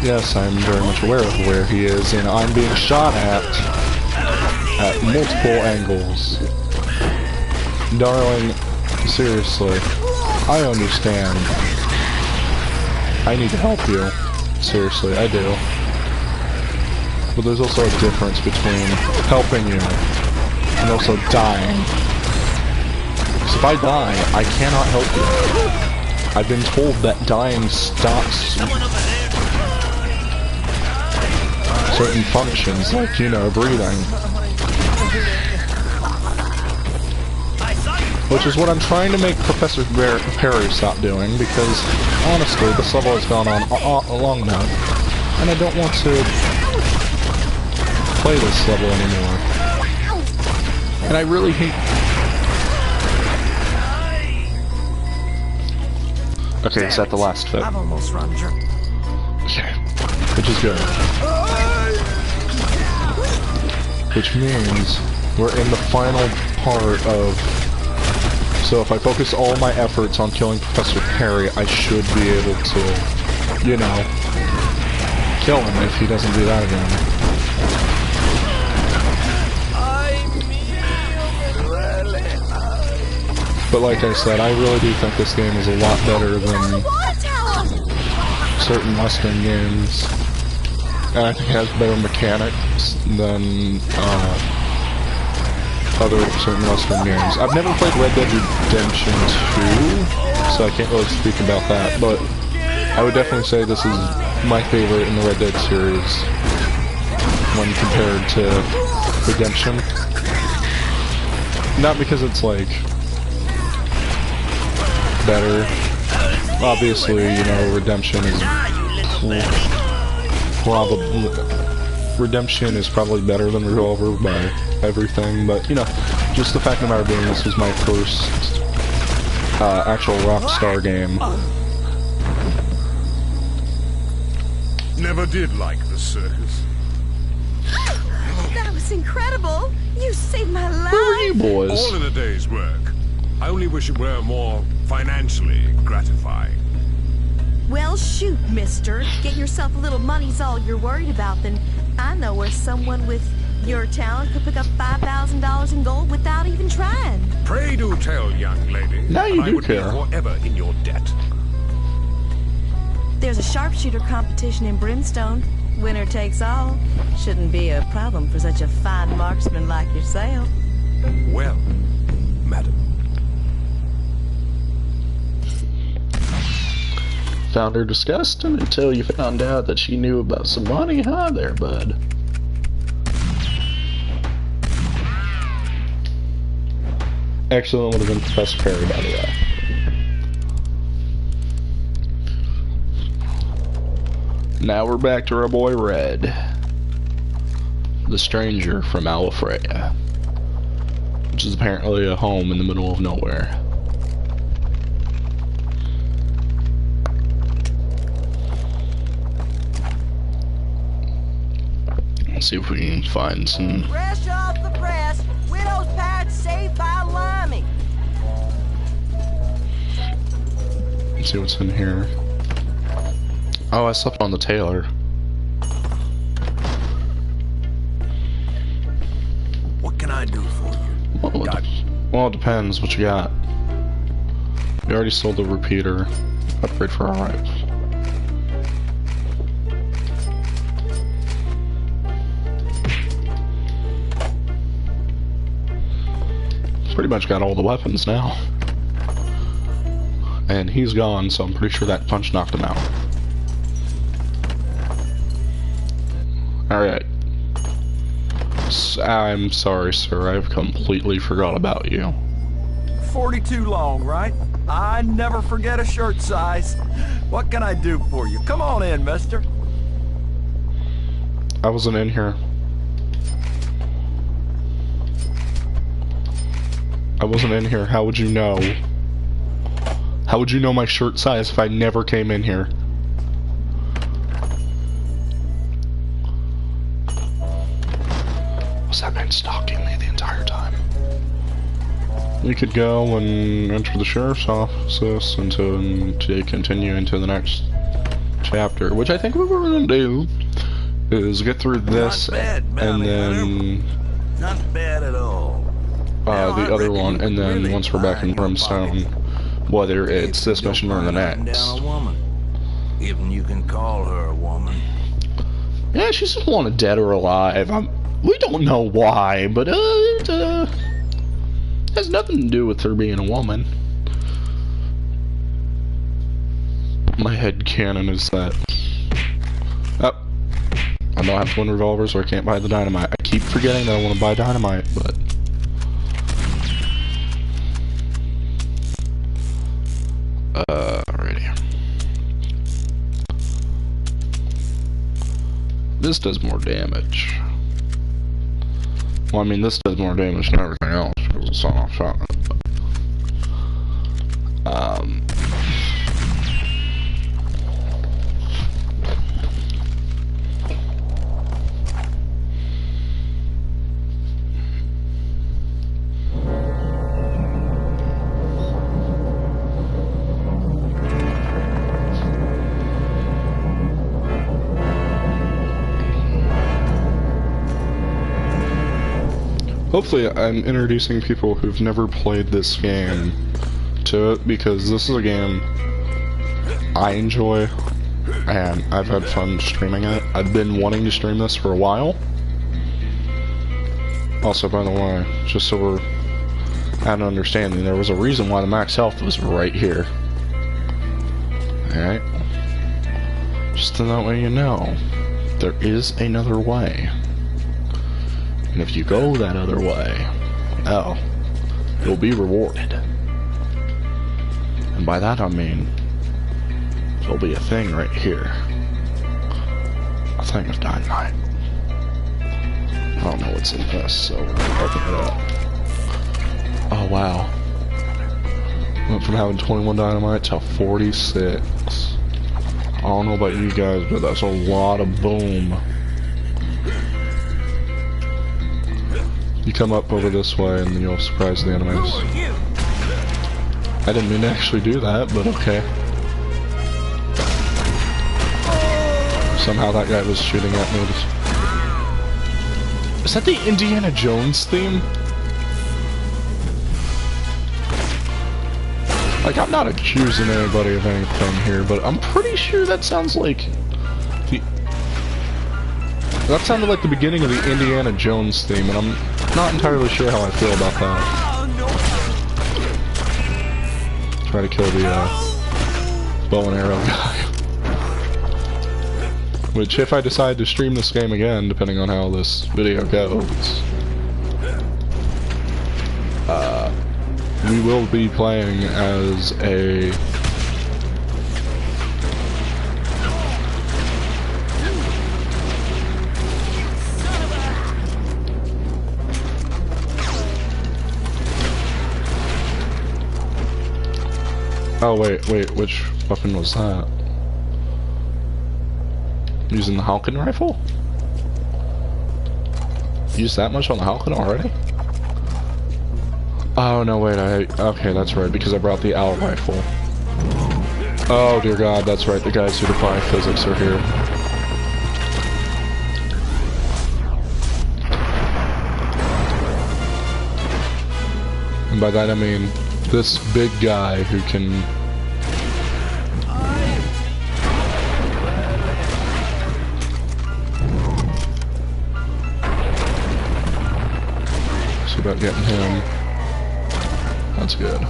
Speaker 1: Yes, I'm very much aware of where he is, and I'm being shot at multiple angles. Darling, seriously, I understand. I need to help you. Seriously, I do. But there's also a difference between helping you and also dying. Because if I die, I cannot help you. I've been told that dying stops certain functions, like, you know, breathing. Which is what I'm trying to make Professor Perry stop doing, because, honestly, this level has gone on long enough, and I don't want to play this level anymore. And I really hate... Okay, is that the last fit?
Speaker 5: I've almost run jerk.
Speaker 1: Okay, which is good. Which means we're in the final part of... So if I focus all my efforts on killing Professor Perry, I should be able to, you know, kill him if he doesn't do that again. But like I said, I really do think this game is a lot better than certain Western games. And I think it has better mechanics than other certain Western games. I've never played Red Dead Redemption 2, so I can't really speak about that, but I would definitely say this is my favorite in the Red Dead series when compared to Redemption. Not because it's, like, better. Obviously, you know, Redemption is probably better than Revolver by everything, but, you know, just the fact of the matter being this was my first actual Rockstar game.
Speaker 10: Never did like the circus.
Speaker 8: That was incredible! You saved my life!
Speaker 1: Who are you boys?
Speaker 10: All in a day's work. I only wish it were more financially gratifying.
Speaker 8: Well, shoot, mister. Get yourself a little money's all you're worried about, then I know where someone with your talent could pick up $5,000 in gold without even trying.
Speaker 10: Pray do tell, young lady.
Speaker 1: Now you
Speaker 10: I
Speaker 1: do
Speaker 10: would be
Speaker 1: care.
Speaker 10: forever in your debt.
Speaker 8: There's a sharpshooter competition in Brimstone. Winner takes all. Shouldn't be a problem for such a fine marksman like yourself.
Speaker 10: Well, madam.
Speaker 1: Found her disgusting until you found out that she knew about some money, huh there, bud? Actually, that would have been Professor Perry, by the way. Now we're back to our boy Red, the stranger from Fria, which is apparently a home in the middle of nowhere. Let's see if we can find some.
Speaker 5: Fresh off the press, widow's pirates saved by Limey.
Speaker 1: Let's see what's in here. Oh, I slept on the tailor.
Speaker 4: What can I do for you?
Speaker 1: Well, it depends what you got. We already sold the repeater. Upgrade for our rifle. Pretty much got all the weapons now. And he's gone, so I'm pretty sure that punch knocked him out. Alright. I'm sorry, sir. I've completely forgot about you.
Speaker 11: 42 long, right? I never forget a shirt size. What can I do for you? Come on in, mister.
Speaker 1: I wasn't in here. I wasn't in here. How would you know? How would you know my shirt size if I never came in here? Was that man stalking me the entire time? We could go and enter the sheriff's office and to continue into the next chapter, which I think what we're gonna do is get through this and then
Speaker 4: Not bad at all.
Speaker 1: the other one, and then once we're back in Brimstone, whether it's this mission or the next.
Speaker 4: Down a woman. Even you can call her a woman.
Speaker 1: Yeah, she's just wanted dead or alive. We don't know why, but it has nothing to do with her being a woman. My head canon is that. Oh, I don't have twin revolvers, or I can't buy the dynamite. I keep forgetting that I want to buy dynamite, but. Alrighty. This does more damage. Well, I mean, this does more damage than everything else because it's on off shotgun. Hopefully I'm introducing people who've never played this game to it, because this is a game I enjoy and I've had fun streaming it. I've been wanting to stream this for a while. Also, by the way, just so we're at an understanding, there was a reason why the max health was right here. Alright? Just so that way you know, there is another way. And if you go that other way, oh, you'll be rewarded. And by that I mean, there'll be a thing right here. A thing of dynamite. I don't know what's in this, so we're gonna open it up. Oh wow. Went from having 21 dynamite to 46. I don't know about you guys, but that's a lot of boom. You come up over this way and you'll surprise the enemies. I didn't mean to actually do that, but okay. somehow that guy was shooting at me. Is that the Indiana Jones theme? Like, I'm not accusing anybody of anything here, but I'm pretty sure that sounds like the... That sounded like the beginning of the Indiana Jones theme, and I'm not entirely sure how I feel about that. Try to kill the bow and arrow guy. Which, if I decide to stream this game again, depending on how this video goes, we will be playing as a... Oh, wait, which weapon was that? Using the Halcon rifle? Used that much on the Halcon already? Oh, no, wait, okay, that's right, because I brought the owl rifle. Oh, dear God, that's right, the guys who defy physics are here. And by that I mean this big guy who can... See about getting him. That's good.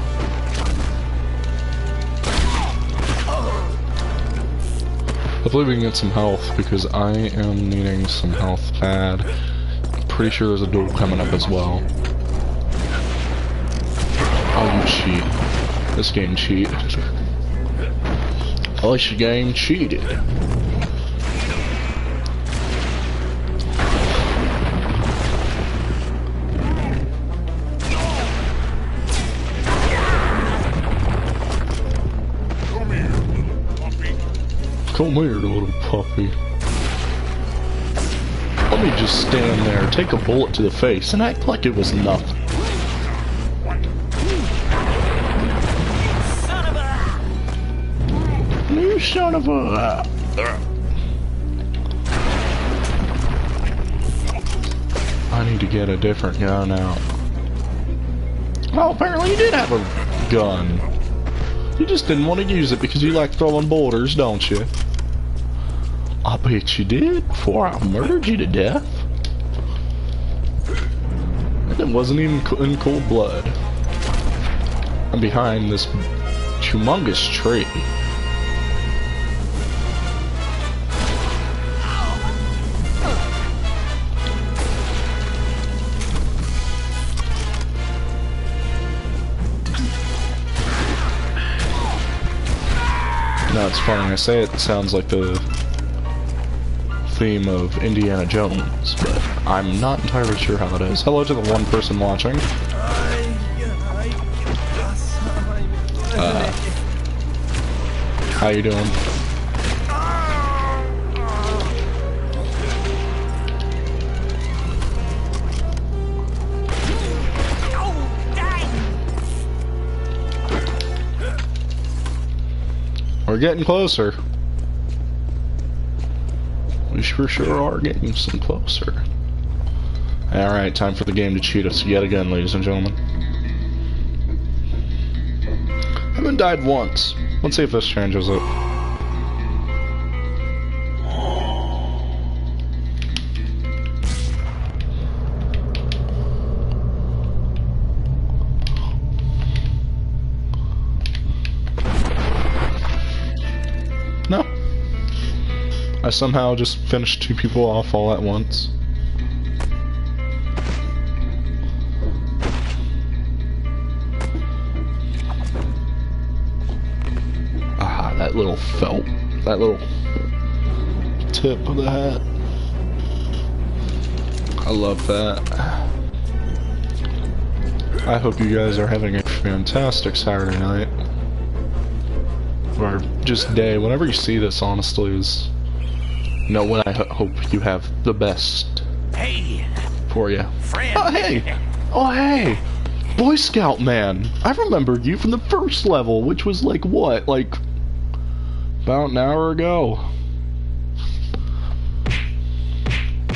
Speaker 1: Hopefully we can get some health, because I am needing some health bad. I'm pretty sure there's a duel coming up as well. Oh, you cheat. This game cheated. Oh, this game cheated. Come here, little puppy. Let me just stand there, take a bullet to the face, and act like it was nothing. You son of a... I need to get a different gun out. Oh, apparently you did have a gun. You just didn't want to use it because you like throwing boulders, don't you? I bet you did, before I murdered you to death. And it wasn't even in cold blood. I'm behind this humongous tree. No, it's funny. I say it sounds like the theme of Indiana Jones, but I'm not entirely sure how it is. Hello to the one person watching. How you doing? We're getting closer. We for sure are getting some closer. Alright, time for the game to cheat us yet again, ladies and gentlemen. I haven't died once. Let's see if this changes it. No. I somehow just finished 2 people off all at once. Ah, that little felt. That little tip of the hat. I love that. I hope you guys are having a fantastic Saturday night. Or just day, whenever you see this, honestly, is... No, what I hope you have the best for you.
Speaker 2: Friend.
Speaker 1: Oh, hey! Oh, hey! Boy Scout man! I remember you from the first level, which was like, what? Like, about an hour ago.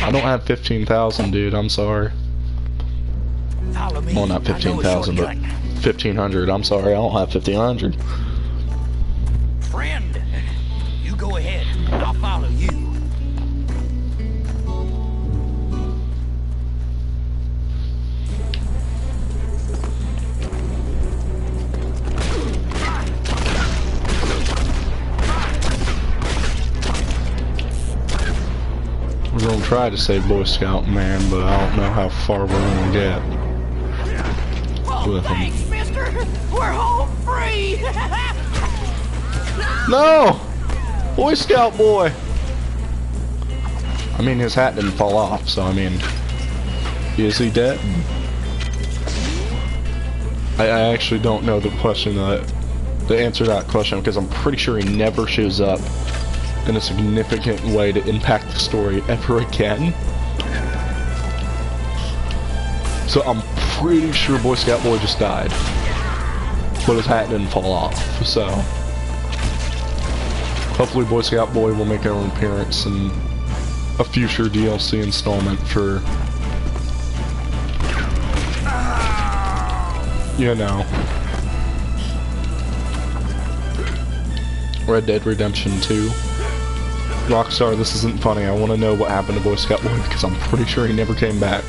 Speaker 1: I don't have 15,000, dude. I'm sorry.
Speaker 2: Follow me.
Speaker 1: Well, not 15,000, but 1,500. I'm sorry, I don't have 1,500.
Speaker 2: Friend, you go ahead. I'll follow you.
Speaker 1: We're gonna try to save Boy Scout Man, but I don't know how far we're gonna get with him.
Speaker 5: Thanks, mister. We're home free.
Speaker 1: No! Boy Scout boy! I mean, his hat didn't fall off, so I mean, is he dead? I actually don't know the answer to that question, because I'm pretty sure he never shows up in a significant way to impact the story ever again. So I'm pretty sure Boy Scout boy just died, but his hat didn't fall off, so hopefully Boy Scout boy will make an appearance in a future DLC installment for, you know, Red Dead Redemption 2. Rockstar, this isn't funny. I want to know what happened to Boy Scout boy, because I'm pretty sure he never came back.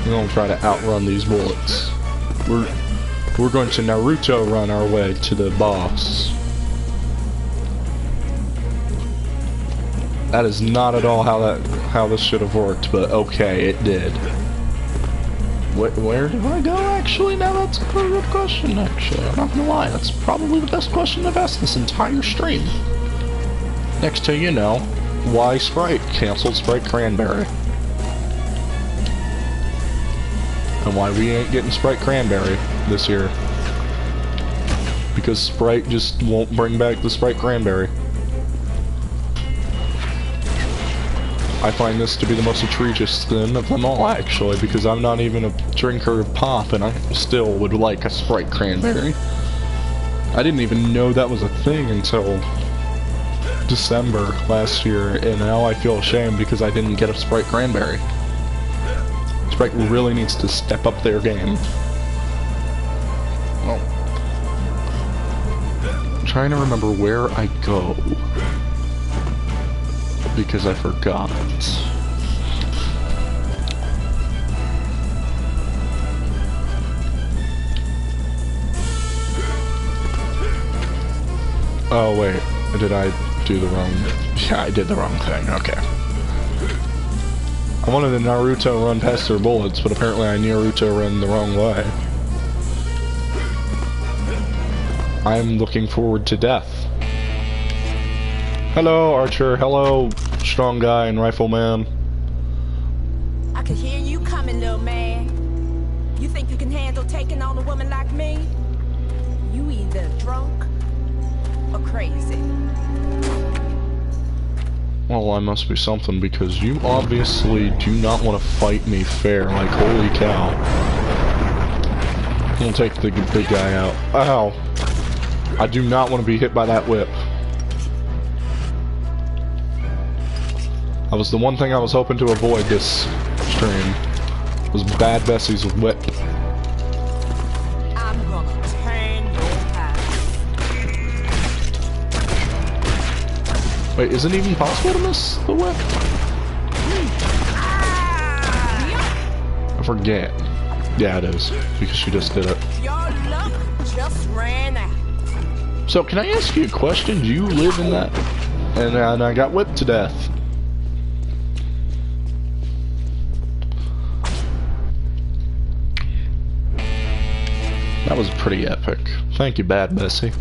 Speaker 1: We're gonna try to outrun these bullets. We're going to Naruto run our way to the boss. That is not at all how this should have worked, but okay, it did. Where do I go, actually? Now that's a pretty good question, actually. I'm not gonna lie, that's probably the best question I've asked this entire stream. Next to, you know, why Sprite canceled Sprite Cranberry. And why we ain't getting Sprite Cranberry this year. Because Sprite just won't bring back the Sprite Cranberry. I find this to be the most egregious thing of them all, actually, because I'm not even a drinker of pop, and I still would like a Sprite Cranberry. I didn't even know that was a thing until December last year, and now I feel ashamed because I didn't get a Sprite Cranberry. Sprite really needs to step up their game. Well, I'm trying to remember where I go, because I forgot. Oh wait, did I do the wrong... Yeah, I did the wrong thing, okay. I wanted to Naruto run past their bullets, but apparently I Naruto ran the wrong way. I'm looking forward to death. Hello, Archer. Hello, strong guy and rifleman.
Speaker 5: I could hear you coming, little man. You think you can handle taking on a woman like me? You either drunk or crazy.
Speaker 1: Well, I must be something, because you obviously do not want to fight me fair. Like, holy cow. I'm gonna take the big guy out. Ow. I do not want to be hit by that whip. That was the one thing I was hoping to avoid this stream, was Bad Bessie's whip.
Speaker 5: I'm gonna turn your house.
Speaker 1: Wait, is it even possible to miss the whip? I forget. Yeah, it is, because she just did it.
Speaker 5: Your luck just ran out.
Speaker 1: So, can I ask you a question? Do you live in that? And I got whipped to death. That was pretty epic. Thank you, Bad Bessie.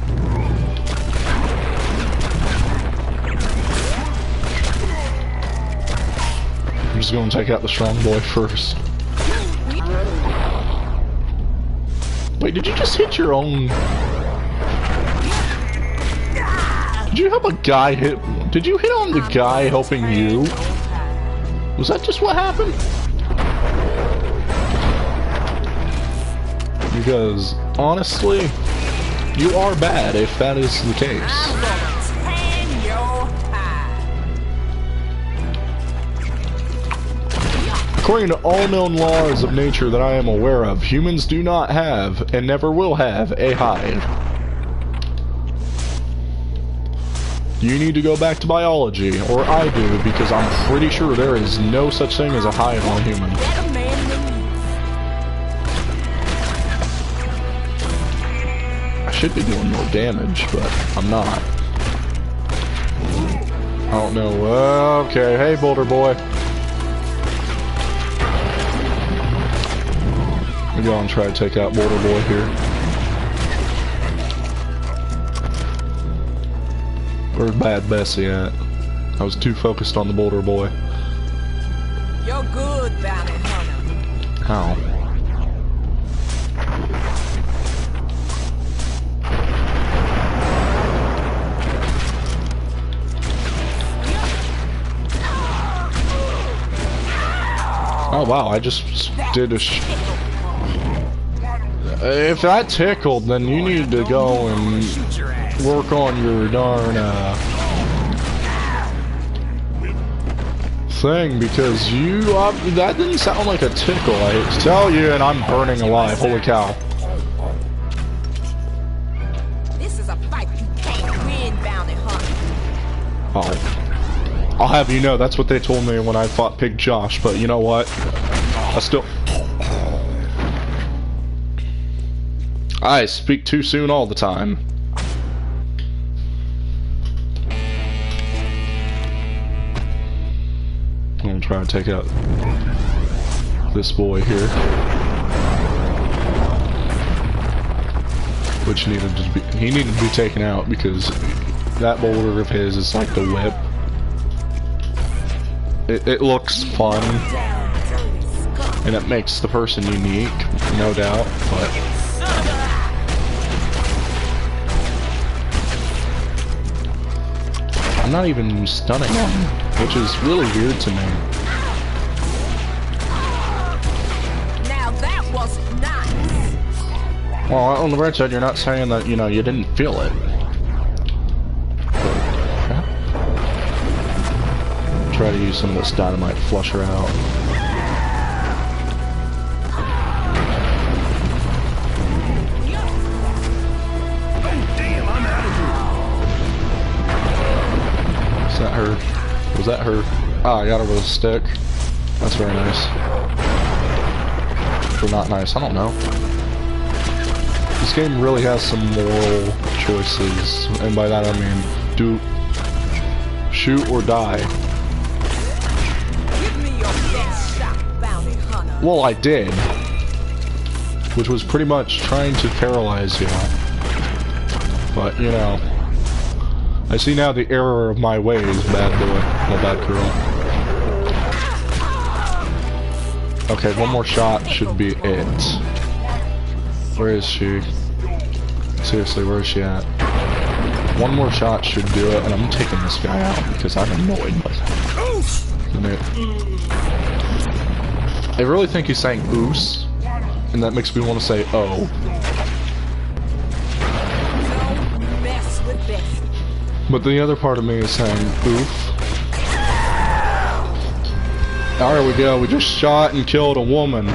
Speaker 1: I'm just gonna take out the strong boy first. Wait, did you just hit your own... Did you help a guy hit... Did you hit on the guy helping you? Was that just what happened? Because honestly, you are bad if that is the case.
Speaker 5: I'm gonna tan your hide.
Speaker 1: According to all known laws of nature that I am aware of, humans do not have, and never will have, a hide. You need to go back to biology, or I do, because I'm pretty sure there is no such thing as a hide on a human.
Speaker 5: Better man than you.
Speaker 1: I should be doing more damage, but I'm not. I don't know. Okay, hey, Boulder Boy. We're going to try to take out Boulder Boy here. Where's Bad Bessie at? I was too focused on the Boulder Boy.
Speaker 5: You're good, bounty hunter.
Speaker 1: How? Oh wow, I just did a if that tickled, then you need to go and work on your darn thing, because you that didn't sound like a tickle. I hate to tell you, and I'm burning alive. Holy cow.
Speaker 5: This is a fight you can't win, bounty hunter.
Speaker 1: Oh. I'll have you know, that's what they told me when I fought Pig Josh, but you know what? I speak too soon all the time. I'm gonna try to take out this boy here. Which needed to be, he needed to be taken out because that boulder of his is like the whip. It looks fun, and it makes the person unique, no doubt, but I'm not even stunning him, which is really weird to me.
Speaker 5: Now that was nice.
Speaker 1: Well, on the bright side, you're not saying that, you know, you didn't feel it. Try to use some of this dynamite to flush her out. Is that her? Was that her? Ah, I got her with a stick. That's very nice. Or not nice, I don't know. This game really has some moral choices, and by that I mean, do shoot or die. Well, I did, which was pretty much trying to paralyze you. But, you know, I see now the error of my ways, bad boy, no bad girl. Okay, one more shot should be it. Where is she? Seriously, where is she at? One more shot should do it, and I'm taking this guy out because I'm annoyed by that. I really think he's saying oos, and that makes me want to say oh.
Speaker 5: Don't mess with Bessie.
Speaker 1: But the other part of me is saying oof. There we go, we just shot and killed a woman.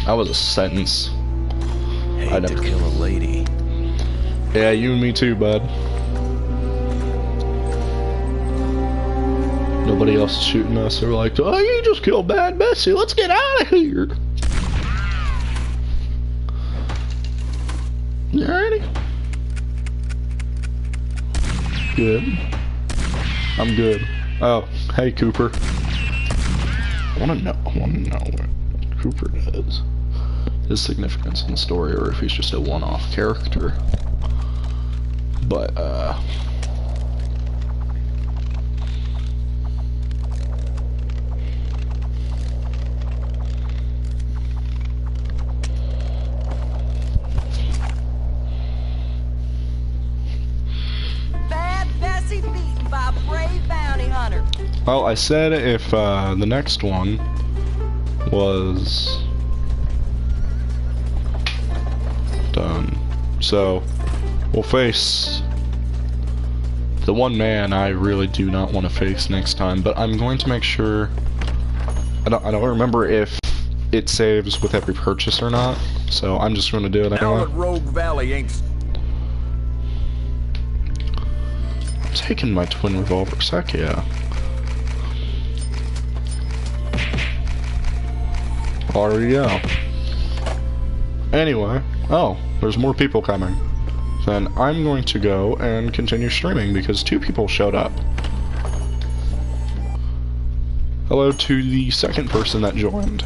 Speaker 1: That was a sentence.
Speaker 6: Hate to kill a lady.
Speaker 1: Yeah, you and me too, bud. Nobody else is shooting us. They're like, oh, you just killed Bad Bessie. Let's get out of here. You ready? Good. I'm good. Oh, hey, Cooper. I want to know what Cooper does. His significance in the story, or if he's just a one-off character. But, well, I said if the next one was done. So, we'll face the one man I really do not want to face next time, but I'm going to make sure... I don't remember if it saves with every purchase or not, so I'm just going to do it
Speaker 11: Now
Speaker 1: anyway.
Speaker 11: that Rogue Valley ain't...
Speaker 1: I'm taking my twin revolvers, heck yeah. Already go. Anyway, oh, there's more people coming. Then I'm going to go and continue streaming because 2 people showed up. Hello to the second person that joined.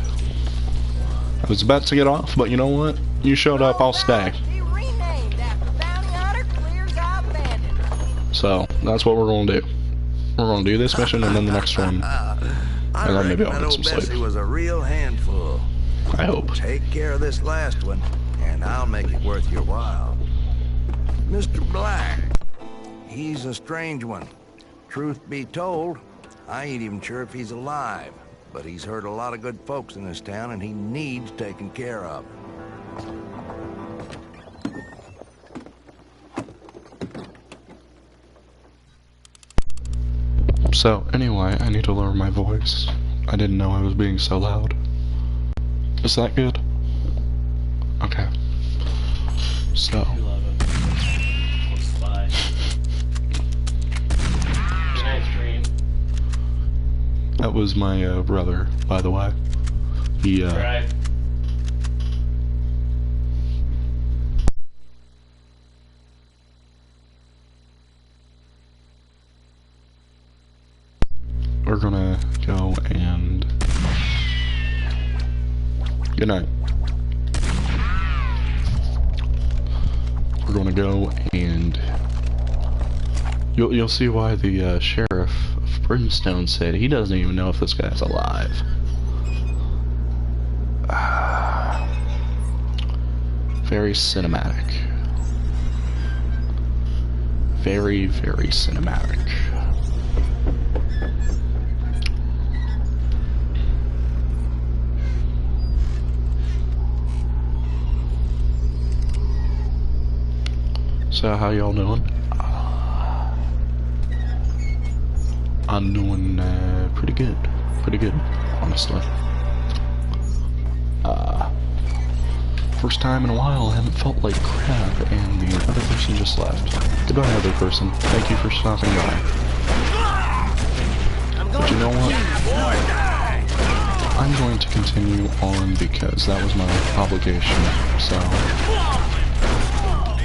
Speaker 1: I was about to get off, but you know what? You showed up, I'll stay. So, that's what we're going to do. We're going to do this mission and then the next one. And then maybe I'll get some
Speaker 4: Bessie
Speaker 1: sleep.
Speaker 4: was a real handful.
Speaker 1: I hope.
Speaker 4: Take care of this last one, and I'll make it worth your while. Mr. Black, he's a strange one. Truth be told, I ain't even sure if he's alive, but he's hurt a lot of good folks in this town, and he needs taken care of.
Speaker 1: So, anyway, I need to lower my voice. I didn't know I was being so loud. Is that good? Okay. So. That was my brother, by the way. He,
Speaker 12: Right.
Speaker 1: We're gonna go and... Good night. We're gonna go and... You'll see why the sheriff of Brimstone said he doesn't even know if this guy's alive. Very cinematic. Very, very cinematic. So how y'all doing? I'm doing pretty good, honestly. First time in a while I haven't felt like crap, and the other person just left. Goodbye, other person. Thank you for stopping by. But you know what? I'm going to continue on because that was my obligation, so...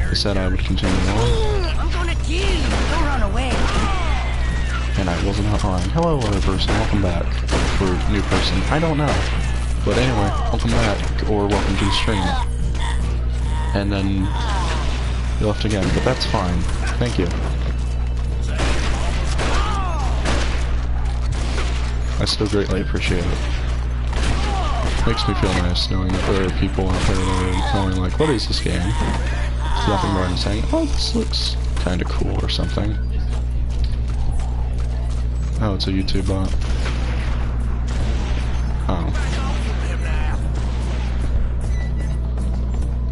Speaker 1: I said I would continue on.
Speaker 2: I'm gonna kill you. Don't run away.
Speaker 1: And I was not lying. Hello, other person. Welcome back. Or new person. I don't know. But anyway, welcome back, or welcome to the stream. And then you left again, but that's fine. Thank you. I still greatly appreciate it. Makes me feel nice knowing that there are people out there that are going like, what is this game? Nothing more than saying, oh, this looks kinda cool or something. Oh, it's a YouTube bot. Oh.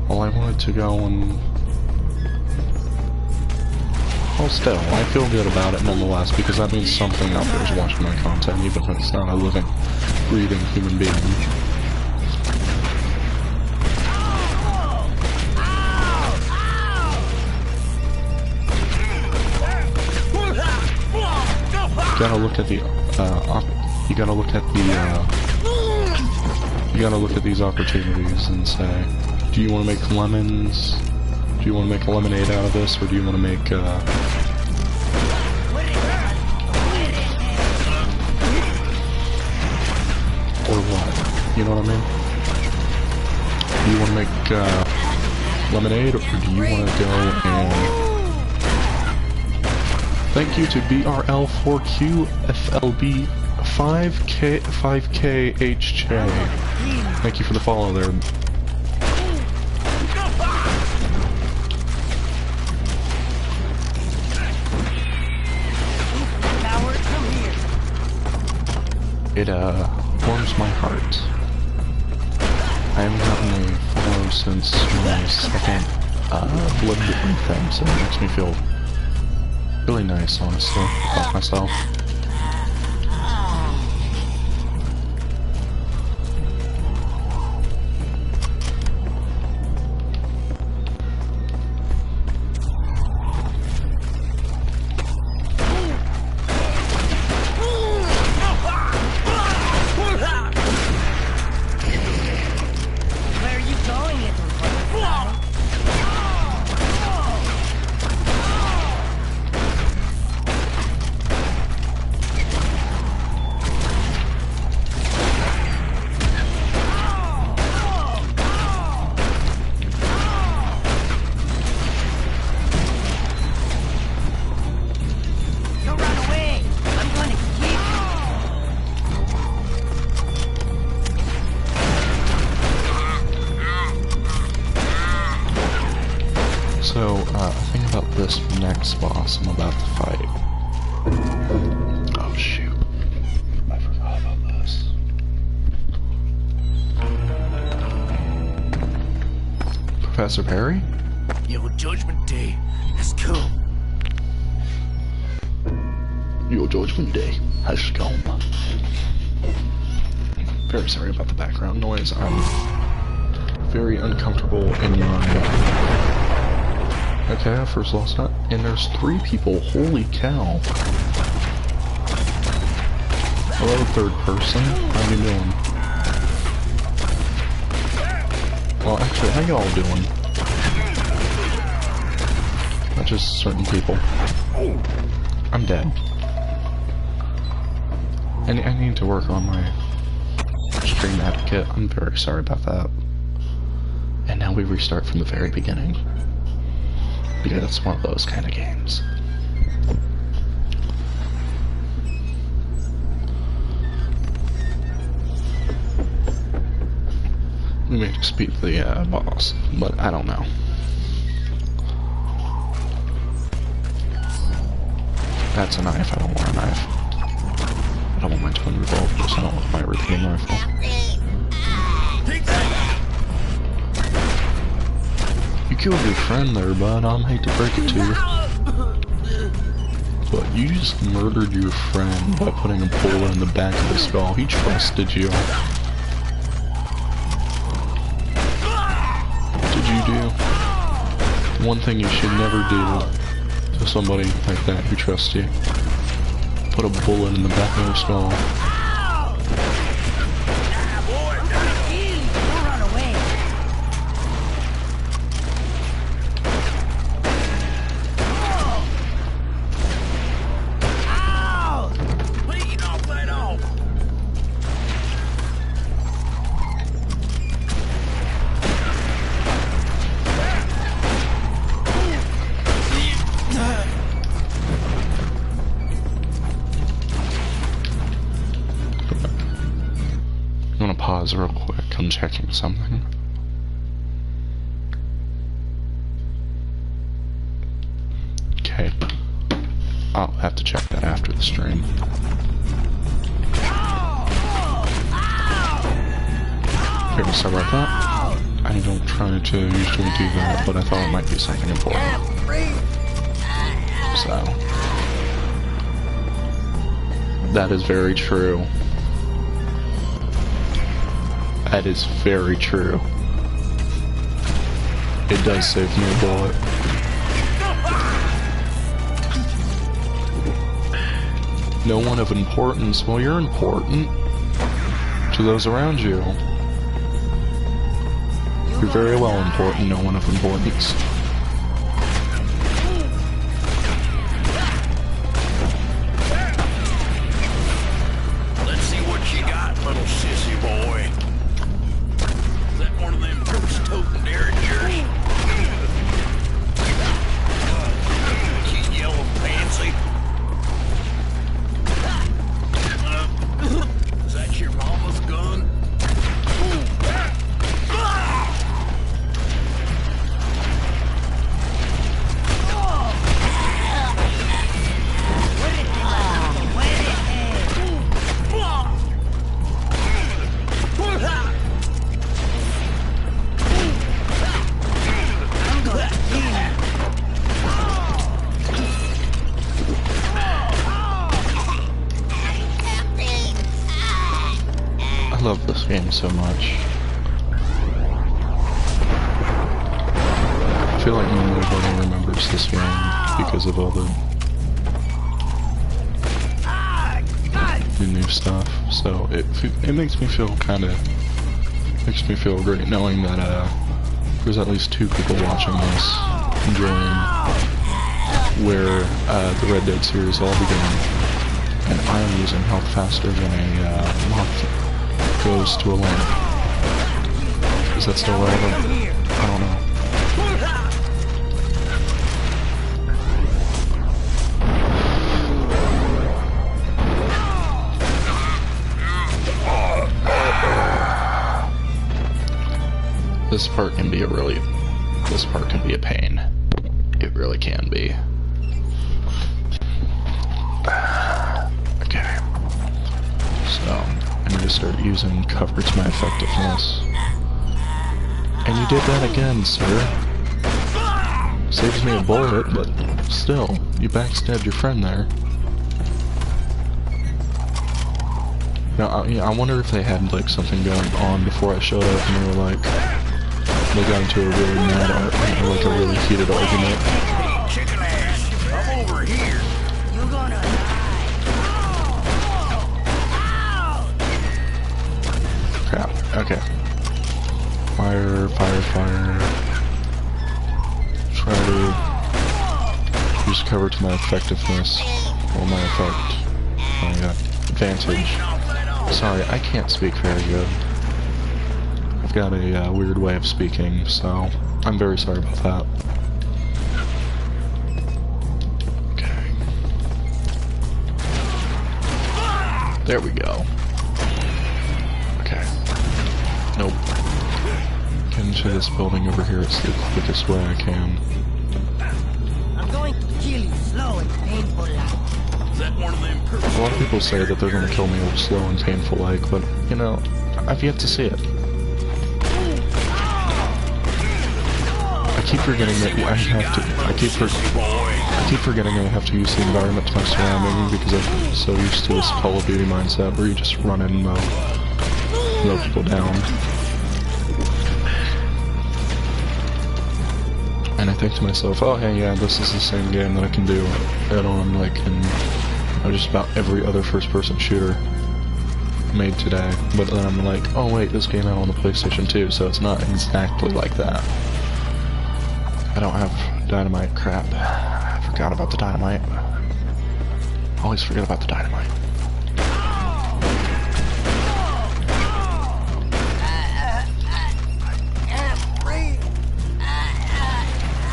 Speaker 1: Well, I wanted to go and... Well, still, I feel good about it nonetheless, because that means something out there is watching my content, even if it's not a living, breathing human being. You gotta look at the, you gotta look at these opportunities and say, do you want to make lemons? Do you want to make a lemonade out of this, or do you want to make, or what? You know what I mean? Do you want to make, lemonade, or do you want to go and... Thank you to BRL4QFLB5KHJ. Thank you for the follow there. It warms my heart. I haven't gotten a follow since my second Blood thing, so it makes me feel really nice, honestly, about myself. So, think about this next boss I'm about to fight. Oh shoot. I forgot about this. Professor Perry?
Speaker 6: Your Judgment Day has come.
Speaker 1: Your Judgment Day has come. Very sorry about the background noise. I'm very uncomfortable in my... Okay, I first lost that. And there's 3 people. Holy cow. Hello, third person. How you doing? Well, actually, how y'all doing? Not just certain people. I'm dead. And I need to work on my stream etiquette. I'm very sorry about that. And now we restart from the very beginning. Because it's one of those kind of games. We may just beat the boss, but I don't know. That's a knife. I don't want a knife. I don't want my twin revolvers. I don't want my repeating rifle. You killed your friend there, bud. I hate to break it to you. But you just murdered your friend by putting a bullet in the back of his skull. He trusted you. What did you do? One thing you should never do to somebody like that who trusts you. Put a bullet in the back of their skull. Pause real quick, I'm checking something. Okay. I'll have to check that after the stream. Very sorry about that. I don't try to usually do that, but I thought it might be something important. So. That is very true. That is very true. It does save me a bullet. No one of importance. Well, you're important to those around you. You're very well important, no one of importance.
Speaker 6: Let's see what you got, little sissy boy. One of them toting derringers. You yellow pansy. Is that your mama's gun?
Speaker 1: love this game so much. I feel like nobody remembers this game because of all the new stuff. So it makes me feel makes me feel great knowing that there's at least 2 people watching this during where the Red Dead series all began, and I am using health faster than a moth goes to a lamp. Is that still relevant? I don't know. This part can be a pain. It really can be. Okay. So, I need to start using cover to my effectiveness. And you did that again, sir. Saves me a bullet, but still, you backstabbed your friend there. Now, I wonder if they had, like, something going on before I showed up and they were like, they got into a really like a really heated argument.
Speaker 6: Chicken ass, come over here.
Speaker 2: You're gonna die.
Speaker 1: Crap. Okay. Fire, fire, fire. Try to use cover to my effectiveness. Or my effect. Oh yeah. Advantage. Sorry, I can't speak very good. I've got a weird way of speaking, so I'm very sorry about that. Okay. There we go. Okay. Nope. Get into this building over here. It's the quickest way I can.
Speaker 2: I'm going to kill you slow and painful like.
Speaker 6: Is that one of them
Speaker 1: A lot of people say that they're going to kill me slow and painful like, but, you know, I've yet to see it. I keep forgetting that I have to. I keep forgetting I have to use the environment to my surrounding because I'm so used to this Call of Duty mindset where you just run in and mow people down. And I think to myself, oh hey, yeah, this is the same game that I can do it on like in just about every other first-person shooter made today. But then I'm like, oh wait, this came out on the PlayStation 2, so it's not exactly like that. I don't have dynamite. Crap. I forgot about the dynamite. Always forget about the dynamite.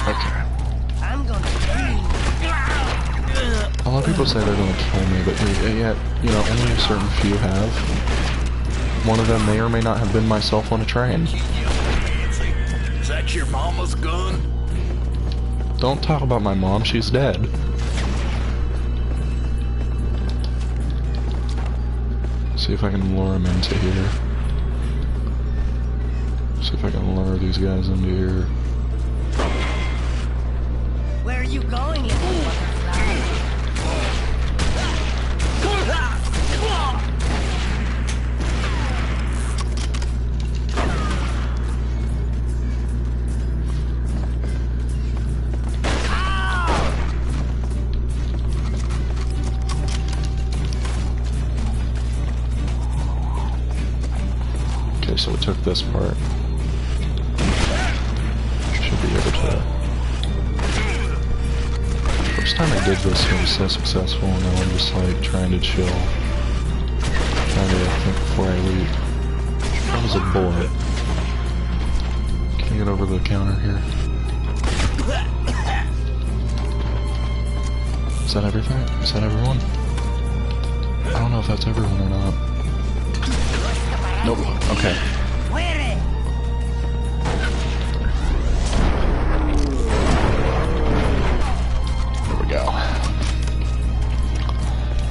Speaker 1: Okay. A lot of people say they're gonna kill me, but yet, you know, only a certain few have. One of them may or may not have been myself on a train.
Speaker 6: Is that your mama's gun?
Speaker 1: Don't talk about my mom, she's dead. See if I can lure him into here. See if I can lure these guys into here.
Speaker 2: Where are you going, little butterfly?
Speaker 1: Okay, so it took this part. Should be able to. First time I did this, it was so successful, and now I'm just like trying to chill. Trying to think before I leave. That was a bullet. Can I get over the counter here? Is that everything? Is that everyone? I don't know if that's everyone or not. Nope. Okay. There we go.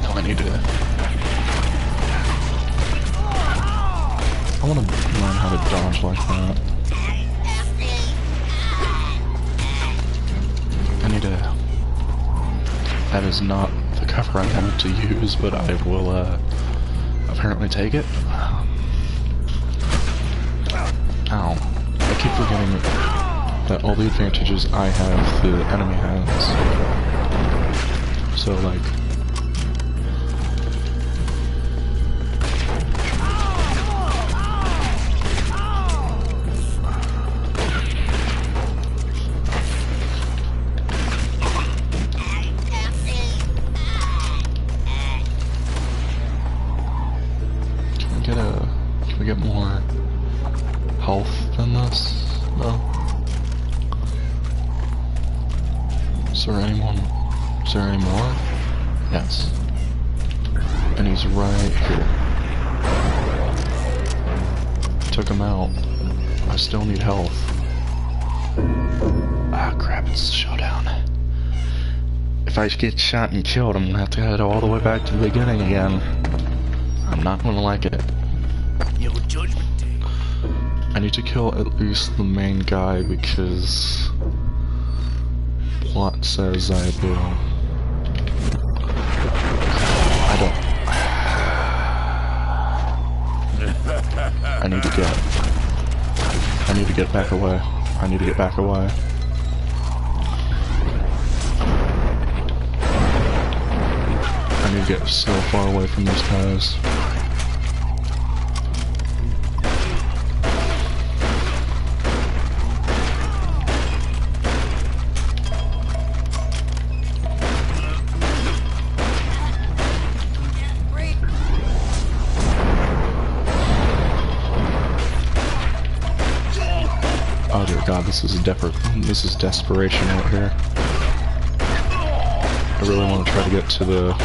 Speaker 1: Now I need to. I want to learn how to dodge like that. I need to. That is not the cover I wanted to use, but I will apparently take it. How? I keep forgetting that all the advantages I have, the enemy has. So, like... Can we get more health than this? No? Is there anyone? Is there any more? Yes. And he's right here. Took him out. I still need health. Ah, crap, it's a showdown. If I get shot and killed, I'm gonna have to head all the way back to the beginning again. I'm not gonna like it.
Speaker 6: Your judgment day.
Speaker 1: I need to kill at least the main guy because plot says I will. I don't. I need to get back away. I need to get back away. I need to get so far away from these guys. Oh dear God, this is desperation right here. I really want to try to get to the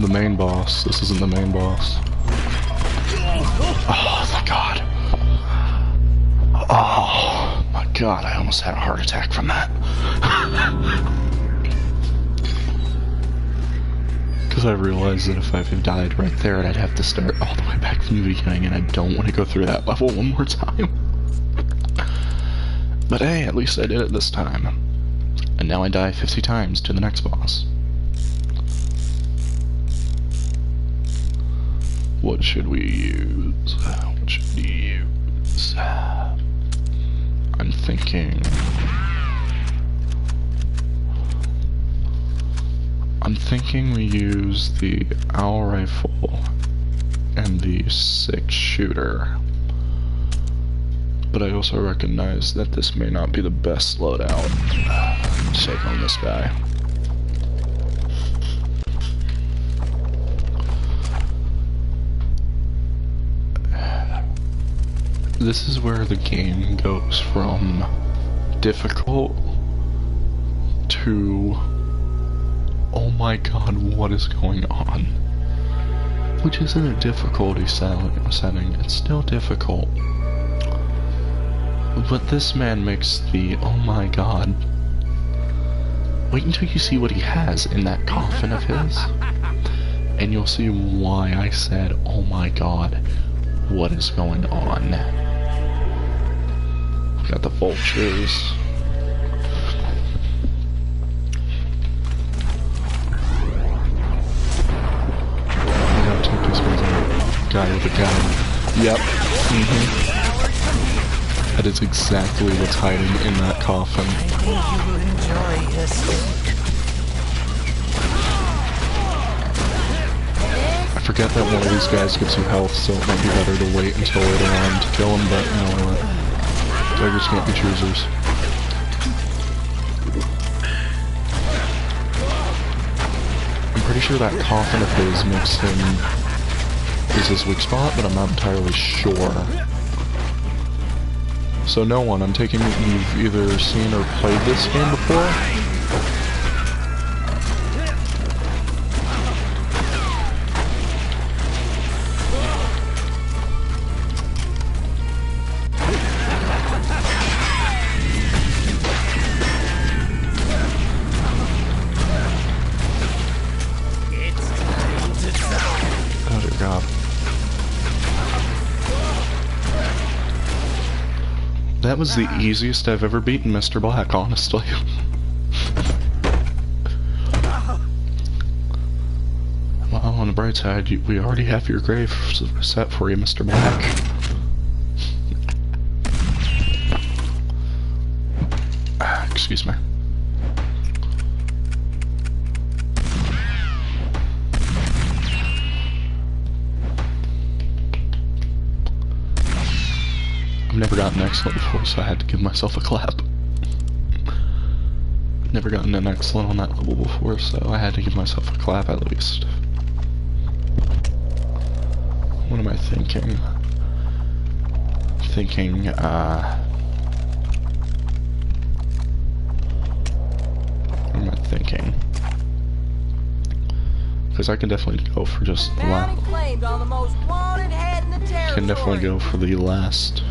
Speaker 1: main boss. This isn't the main boss. Oh my God. Oh my God, I almost had a heart attack from that. Because I realized that if I had died right there, I'd have to start all the way back from the beginning, and I don't want to go through that level one more time. But hey, at least I did it this time. And now I die 50 times to the next boss. What should we use? What should we use? I'm thinking... we use the owl rifle and the 6-shooter. But I also recognize that this may not be the best loadout to take on this guy. This is where the game goes from difficult to, oh my God, what is going on? Which isn't a difficulty setting, it's still difficult. But this man makes the, oh my God. Wait until you see what he has in that coffin of his, and you'll see why I said, oh my God, what is going on? Got the vultures. I gotta take this guy with a gun. Yep. That is exactly what's hiding in that coffin.
Speaker 2: I think you will enjoy your steak.
Speaker 1: I forget that one of these guys gives you health, so it might be better to wait until later on to kill him, but you know what? Tigers can't be choosers. I'm pretty sure that coffin of his makes him... is his weak spot, but I'm not entirely sure. So no one, I'm taking it you've either seen or played this game before? Oh dear God. That was the easiest I've ever beaten Mr. Black, honestly. Well, on the bright side, we already have your grave set for you, Mr. Black. Excuse me. I've never gotten excellent before, so I had to give myself a clap. Never gotten an excellent on that level before, so I had to give myself a clap at least. What am I thinking? What am I thinking? Because I can definitely go for just the last. Can definitely go for the last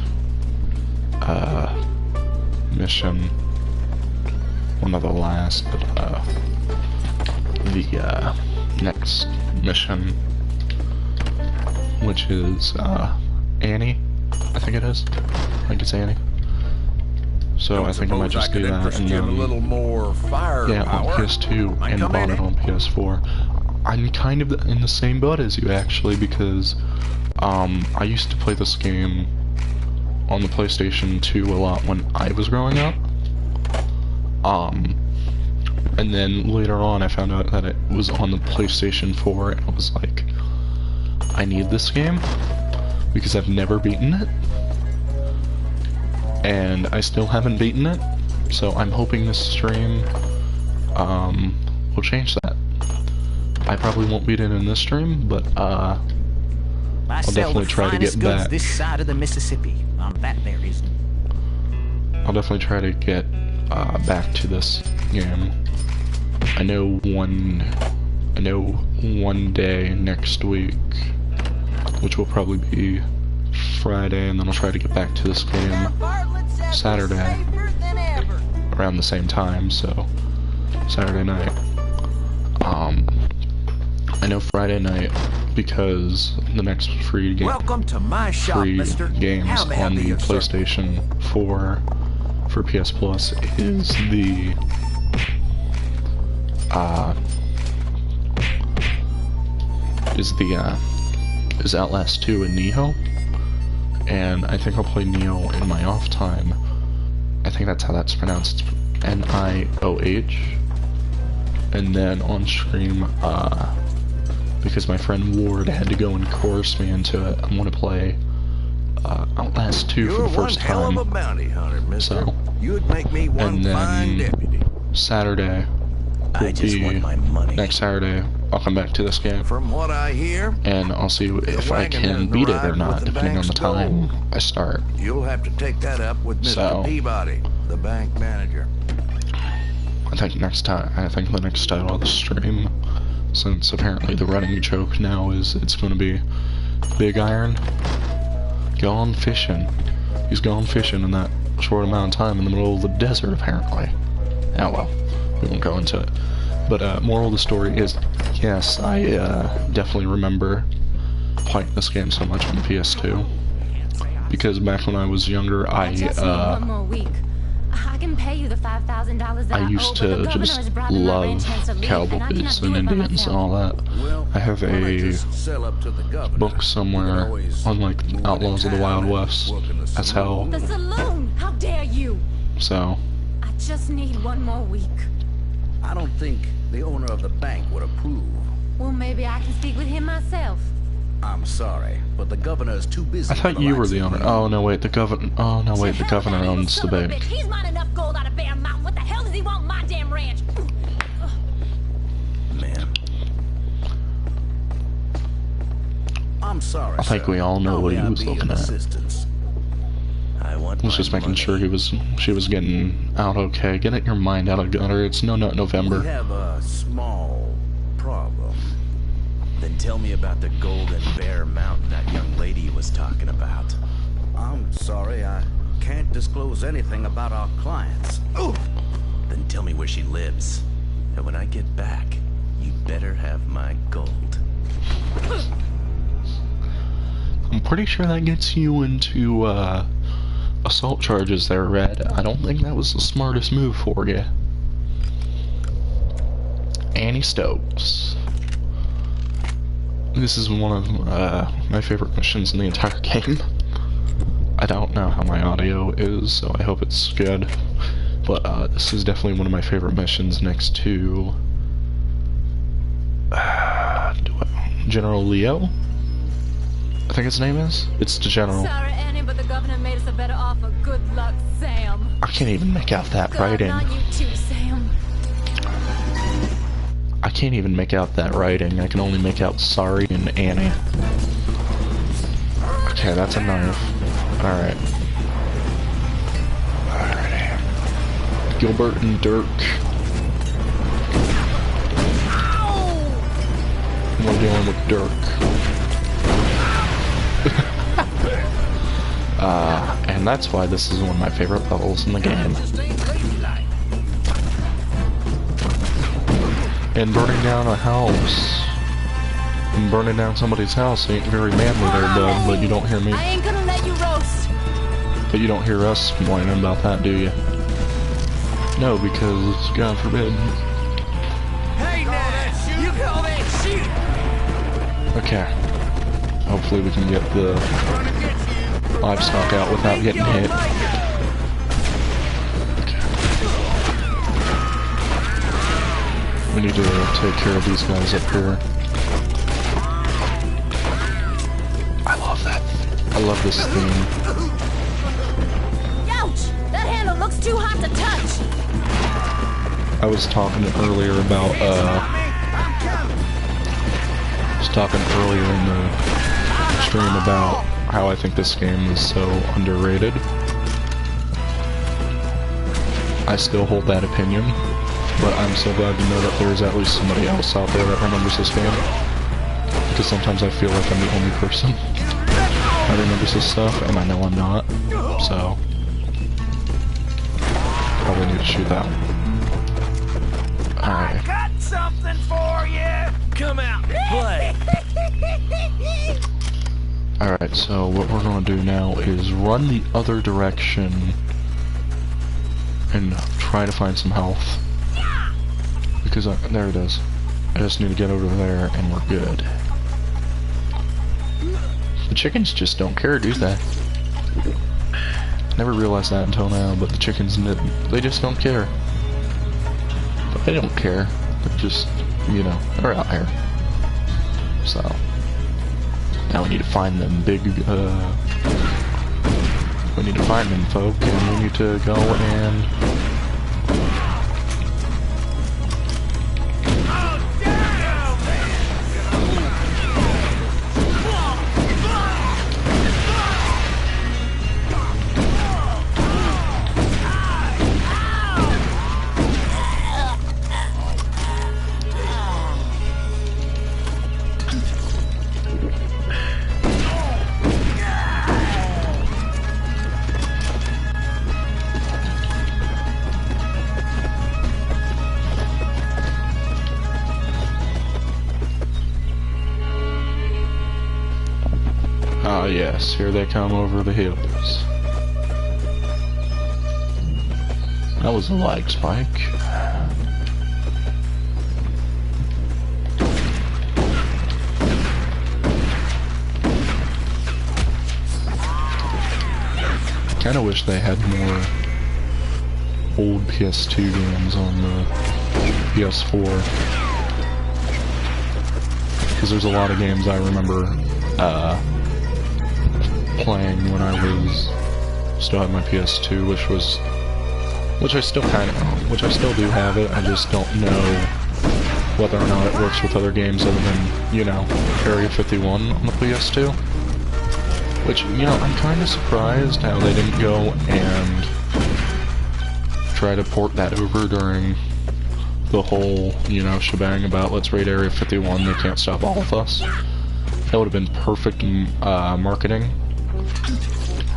Speaker 1: mission. One of the last, but the next mission, which is Annie, I think it is. I think it's Annie. So I think I might just do that, and then
Speaker 6: a little more firepower.
Speaker 1: Yeah, on PS2 and bought it on PS4. I'm kind of in the same boat as you actually, because I used to play this game on the PlayStation 2 a lot when I was growing up. And then later on I found out that it was on the PlayStation 4, and I was like, I need this game because I've never beaten it, and I still haven't beaten it, so I'm hoping this stream will change that. I probably won't beat it in this stream, but I'll definitely try to get back.
Speaker 12: This side of the Mississippi, on that there is.
Speaker 1: I'll definitely try to get back to this game. I know one day next week, which will probably be Friday, and then I'll try to get back to this game Saturday around the same time, so Saturday night. I know Friday night because the next free game,
Speaker 12: Welcome to my shop, mister.
Speaker 1: games
Speaker 12: How may I
Speaker 1: on
Speaker 12: be
Speaker 1: the
Speaker 12: of service?
Speaker 1: PlayStation 4 for PS Plus is the is Outlast 2 and Neo, and I think I'll play Neo in my off time. I think that's how that's pronounced. It's Nioh. And then on stream, because my friend Ward had to go and coerce me into it, I'm gonna play Outlast 2 for the first time.
Speaker 4: You're one hell of a bounty hunter, mister.
Speaker 1: So,
Speaker 4: You'd make me one fine deputy.
Speaker 1: Saturday will be next Saturday. I'll come back to this game.
Speaker 4: From what I hear,
Speaker 1: and I'll see if I can beat it or not, depending on the time I start.
Speaker 4: You'll have to take that up with Mr. Peabody, the bank manager.
Speaker 1: I think the next title of the stream, since apparently the running joke now is it's going to be Big Iron gone fishing. He's gone fishing in that short amount of time in the middle of the desert, apparently. Oh well, we won't go into it. But moral of the story is, yes, I definitely remember playing this game so much on the PS2, because back when I was younger, I
Speaker 13: can pay you the $5,000 that
Speaker 1: I used to just love cowboys and Indians and all that. I have a book somewhere on like Outlaws of the Wild West. That's how.
Speaker 13: The saloon! How dare you!
Speaker 1: So.
Speaker 13: I just need one more week.
Speaker 12: I don't think the owner of the bank would approve.
Speaker 13: Well, maybe I can speak with him myself.
Speaker 12: I'm sorry, but the governor is too busy.
Speaker 1: I thought you were the owner. Oh no, wait, the governor. Oh no, wait, the governor owns the bank.
Speaker 13: He's mining enough gold out of Bear Mountain. What the hell does he want my damn ranch?
Speaker 12: Man, I'm sorry.
Speaker 1: I think we all know what he was looking at.
Speaker 12: I
Speaker 1: was just making sure she was getting out okay. Get your mind out of gutter. It's November.
Speaker 12: We have a small problem. Then tell me about the Golden Bear Mountain that young lady was talking about. I'm sorry, I can't disclose anything about our clients. Ooh! Then tell me where she lives. And when I get back, you better have my gold.
Speaker 1: I'm pretty sure that gets you into, assault charges there, Red. I don't think that was the smartest move for you. Annie Stokes. This is one of my favorite missions in the entire game. I don't know how my audio is, so I hope it's good. But this is definitely one of my favorite missions next to General Leo. I think his name is. It's the General.
Speaker 13: Sorry, Annie, but the governor made us a better offer. Good luck, Sam.
Speaker 1: I can't even make out that writing.
Speaker 13: Not you too, Sam.
Speaker 1: I can't even make out that writing. I can only make out sorry and Annie. Okay, that's a knife. Alright. Alright. Gilbert and Dirk. We're dealing with Dirk. And that's why this is one of my favorite levels in the game. And burning down a house. And burning down somebody's house ain't very manly there, bud, but you don't hear me.
Speaker 13: I ain't gonna let you roast.
Speaker 1: But you don't hear us whining about that, do you? No, because, God forbid.
Speaker 2: Hey, now, you call that shit?
Speaker 1: Okay. Hopefully we can get the livestock out without getting hit. Okay. We need to take care of these guys up here. I love that. I love this theme.
Speaker 13: Ouch! That handle looks too hot to touch.
Speaker 1: I was talking earlier about, earlier in the stream about how I think this game is so underrated. I still hold that opinion, but I'm so glad to know that there's at least somebody else out there that remembers this game. Because sometimes I feel like I'm the only person that remembers this stuff, and I know I'm not, so probably need to shoot that one. Alright.
Speaker 2: Got something for you. Come out and play.
Speaker 1: Alright, so what we're going to do now is run the other direction and try to find some health. Because, there it is. I just need to get over there and we're good. The chickens just don't care, do they? Never realized that until now, but the chickens, they just don't care. But they don't care. They're just, you know, they're out here. So, now we need to find them we need to find them folk, and we need to go and yes, here they come over the hills. That was a lag spike. Kinda wish they had more old PS2 games on the PS4. Because there's a lot of games I remember, playing when I still had my PS2, which I still do have it. I just don't know whether or not it works with other games other than, you know, Area 51 on the PS2. Which, you know, I'm kind of surprised how they didn't go and try to port that over during the whole, you know, shebang about let's raid Area 51, they can't stop all of us. That would have been perfect marketing.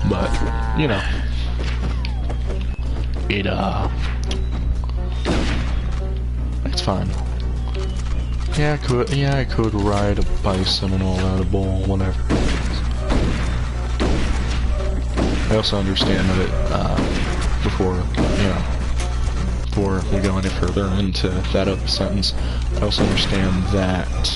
Speaker 1: But, you know, it's fine. Yeah, I could ride a bison and all that, a bull, whatever. I also understand that before we go any further into that other sentence, I also understand that,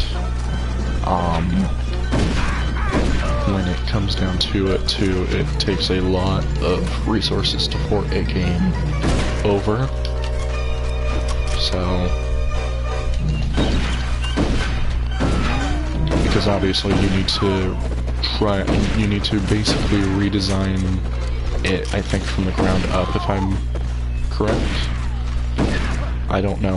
Speaker 1: when it comes down to it, too, it takes a lot of resources to port a game. over. So, because obviously you need to basically redesign it, I think, from the ground up, if I'm correct. I don't know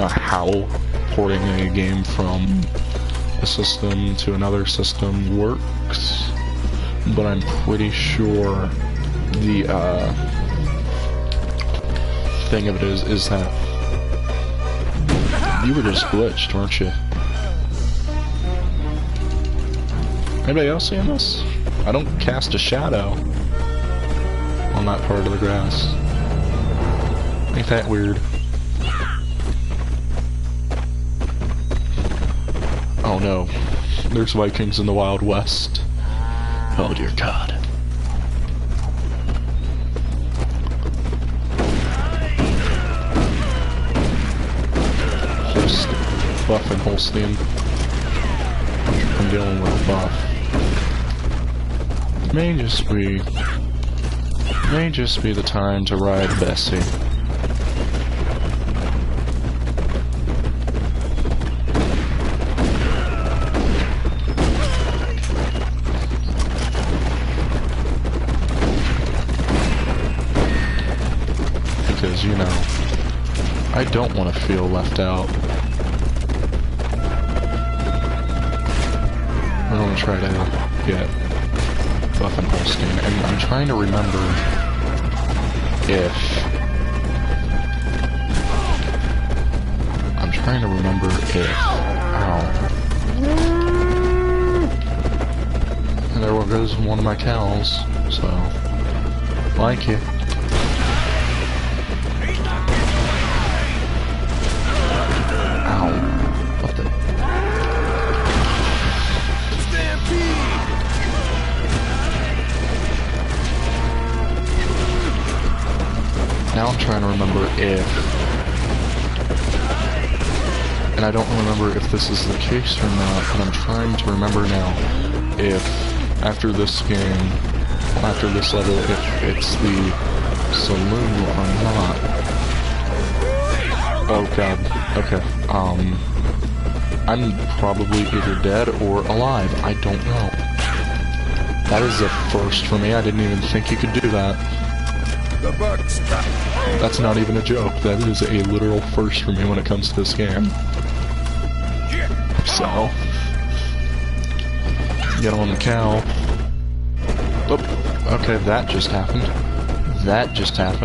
Speaker 1: how porting a game from a system to another system works, but I'm pretty sure the thing of it is that you were just glitched, weren't you? Anybody else seeing this? I don't cast a shadow on that part of the grass. Ain't that weird? Oh no, there's Vikings in the Wild West. Oh dear God. Buff and Holstein. I'm dealing with Buff. May just be the time to ride Bessie. Because, you know, I don't want to feel left out. I'm gonna try to get Buff and Holstein, and I'm trying to remember if... Ow. And there goes one of my cows, so... Like it. Ow. What the... Now I'm trying to remember if... And I don't remember if this is the case or not, but I'm trying to remember now if, after this game, after this level, if it's the saloon or not. Oh god, okay, I'm probably either dead or alive, I don't know. That is a first for me, I didn't even think you could do that. That's not even a joke, that is a literal first for me when it comes to this game. So, get on the cow. Oh, okay, that just happened.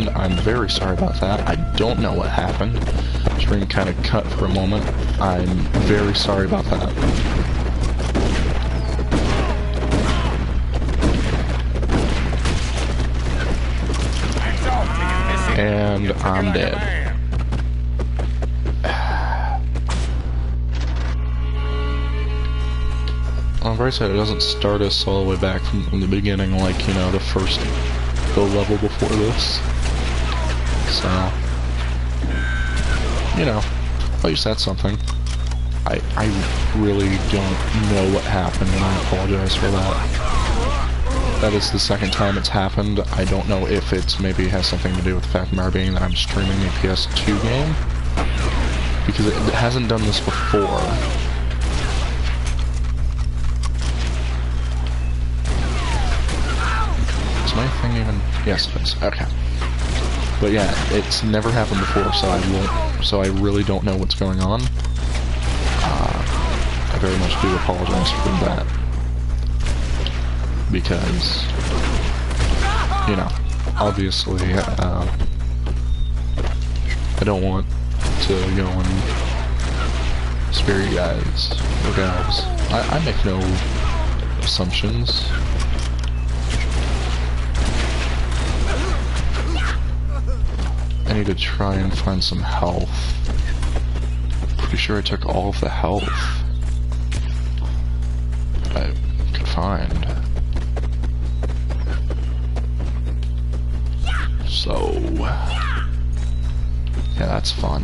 Speaker 1: I'm very sorry about that. I don't know what happened. Screen kind of cut for a moment. I'm very sorry about that. And I'm dead. On the bright side, it doesn't start us all the way back from the beginning, like, you know, the level before this. So, you know, at least that's something. I really don't know what happened, and I apologize for that. That is the second time it's happened. I don't know if it's maybe has something to do with the fact of being that I'm streaming a PS2 game, because it hasn't done this before. Is my thing even? Yes, it is. Okay. But yeah, it's never happened before, so I really don't know what's going on. I very much do apologize for that. Because, you know, obviously, I don't want to go and spare you guys or gals. I make no assumptions. I need to try and find some health. Pretty sure I took all of the health I could find. So, yeah, that's fun.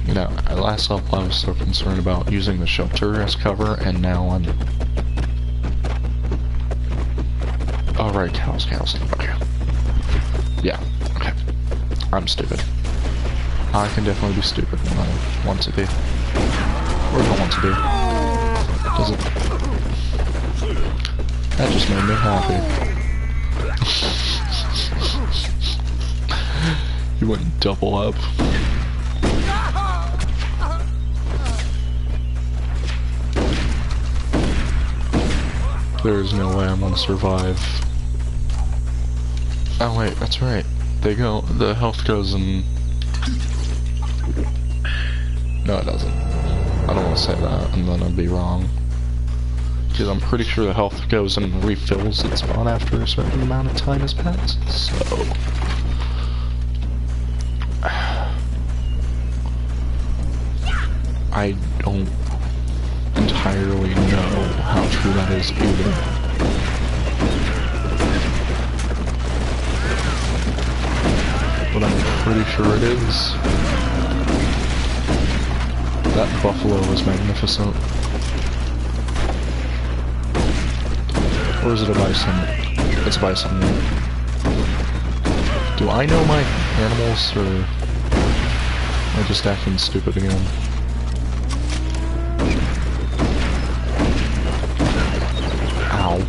Speaker 1: You know, at last level I was so concerned about using the shelter as cover, and now I'm... Oh, right, cows. Okay. Yeah, okay. I'm stupid. I can definitely be stupid when I want to be. Or don't want to be. Doesn't... That just made me happy. You went double up. There is no way I'm gonna survive. Oh wait, that's right. The health goes in... No, it doesn't. I don't want to say that, and then I'd be wrong. Because I'm pretty sure the health goes and refills its spawn after a certain amount of time has passed, so... I don't entirely know how true that is either. But I'm pretty sure it is. That buffalo is magnificent. Or is it a bison? It's a bison. Do I know my animals, or am I just acting stupid again? Ow.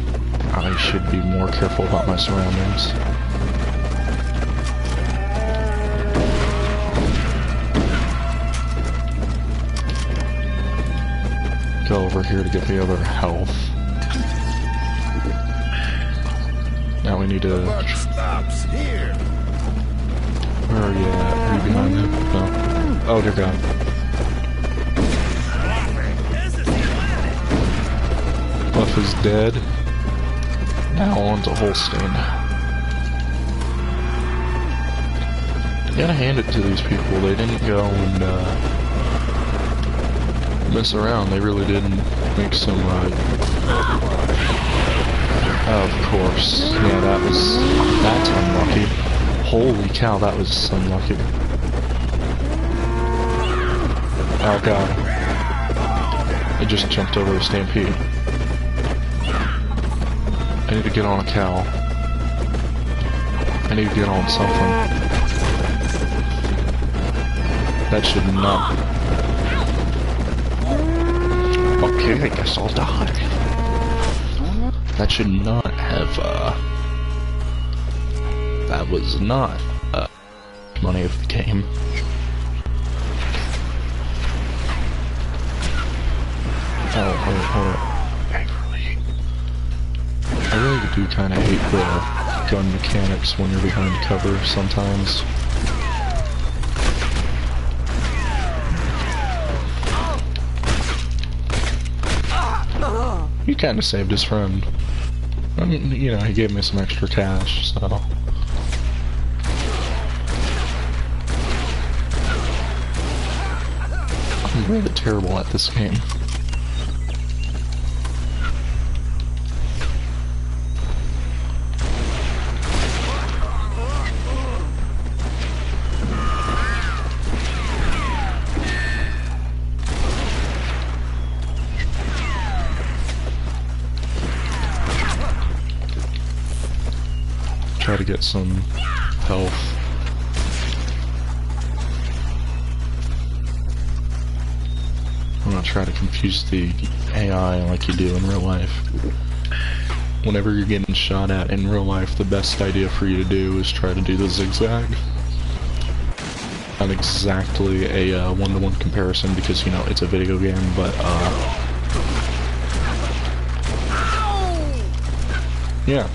Speaker 1: I should be more careful about my surroundings. Go over here to get the other health. Now we need to...
Speaker 6: stops here.
Speaker 1: Where are you at? Are you behind him? No. Oh, dear God. Buff is dead. Now on to Holstein. You gotta hand it to these people. They didn't go and mess around. They really didn't make some of course. Yeah, that's unlucky. Holy cow, that was unlucky. Oh god. It just jumped over the stampede. I need to get on a cow. I need to get on something. That should not... Okay, I guess I'll die. That should not have, that was not, money of the game. Oh, hold on. I really do kind of hate the gun mechanics when you're behind cover sometimes. He kind of saved his friend. I mean, you know, he gave me some extra cash, so... I'm really terrible at this game. Try to get some health. I'm gonna try to confuse the AI like you do in real life. Whenever you're getting shot at in real life, the best idea for you to do is try to do the zigzag. Not exactly a one-to-one comparison because, you know, it's a video game, but yeah.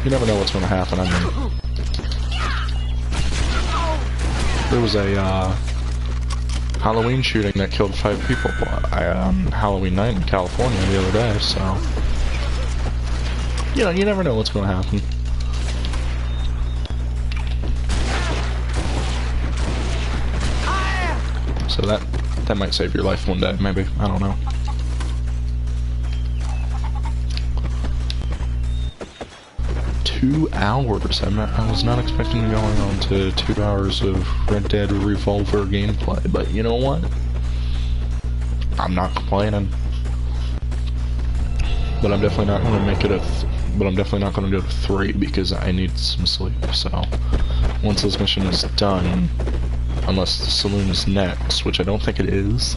Speaker 1: You never know what's going to happen. I mean, there was a Halloween shooting that killed 5 people on Halloween night in California the other day, so... You know, you never know what's going to happen. So that might save your life one day, maybe. I don't know. $2 hours. I was not expecting to go on to 2 hours of Red Dead Revolver gameplay, but you know what? I'm not complaining. But I'm definitely not going to make it but I'm definitely not going to go to 3 because I need some sleep. So once this mission is done, unless the saloon is next, which I don't think it is,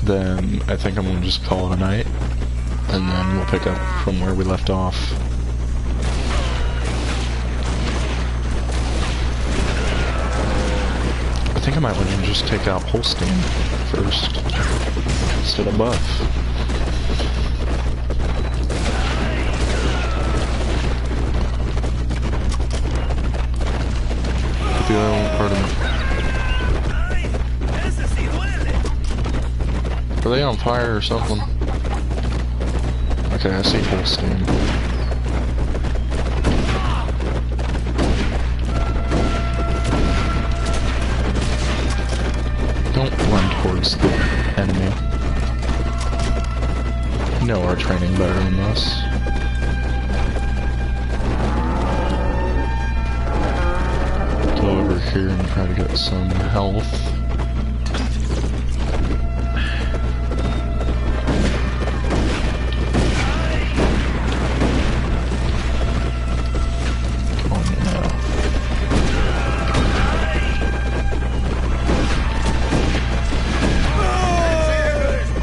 Speaker 1: then I think I'm going to just call it a night, and then we'll pick up from where we left off. I think I might want to just take out Holstein first, instead of Buff. The other part of me. Are they on fire or something? Okay, I see Holstein. Don't run towards the enemy. You know our training better than this. Go over here and try to get some health.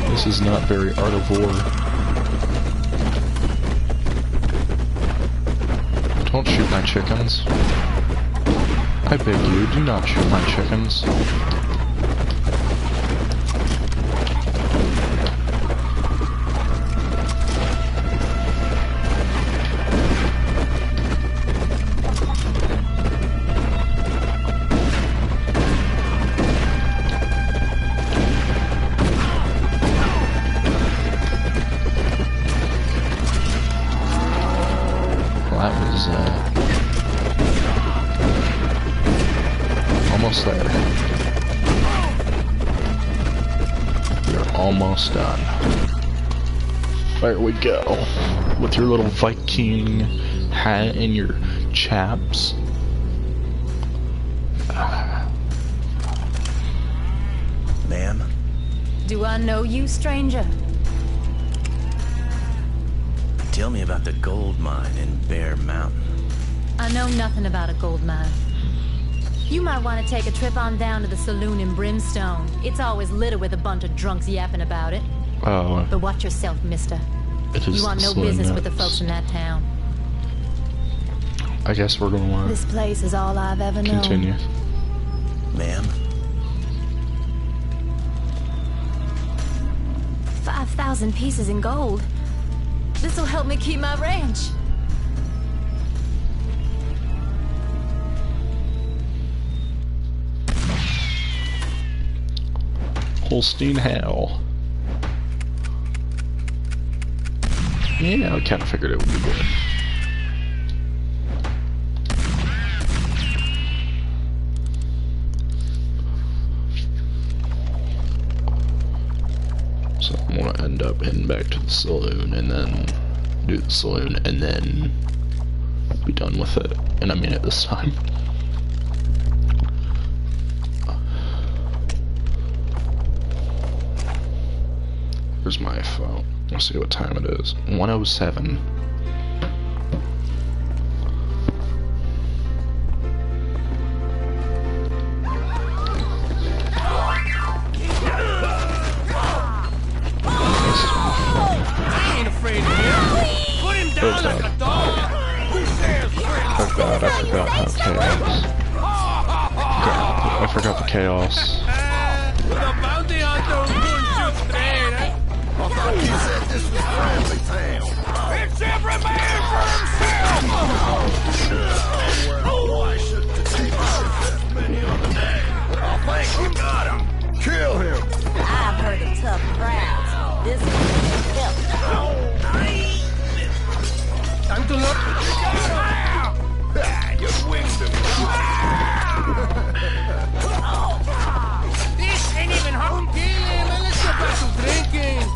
Speaker 1: This is not very art of war. Don't shoot my chickens. I beg you, do not shoot my chickens. Almost there. We're almost done. There we go. With your little Viking hat and your chaps.
Speaker 12: Ma'am?
Speaker 13: Do I know you, stranger?
Speaker 12: Tell me about the gold mine in Bear Mountain.
Speaker 13: I know nothing about a gold mine. You might want to take a trip on down to the saloon in Brimstone. It's always littered with a bunch of drunks yapping about it.
Speaker 1: Oh.
Speaker 13: But watch yourself, mister.
Speaker 1: You
Speaker 13: want no business with the folks in that town.
Speaker 1: I guess we're gonna want
Speaker 13: This place is all I've ever known.
Speaker 1: continue.
Speaker 12: Ma'am?
Speaker 13: 5,000 pieces in gold. This'll help me keep my ranch.
Speaker 1: Holstein Hell. Yeah, I kind of figured it would be good. So I'm gonna end up heading back to the saloon and then do the saloon and then be done with it. And I mean it this time. Where's my phone? Let's see what time it is. 1:07.
Speaker 7: I ain't afraid of him. Put him down like a dog. Who says
Speaker 1: Oh god, I forgot how chaos. I forgot the chaos.
Speaker 7: The bounty hunter wouldn't shoot straight, eh? I thought you said this was friendly town. It's every man for himself! Why should the team have many on the day? I think you got him. Kill him.
Speaker 5: I've heard of tough crowds. This one help.
Speaker 7: Time to look. You winged him. This ain't even home game. Let's go back to drinking.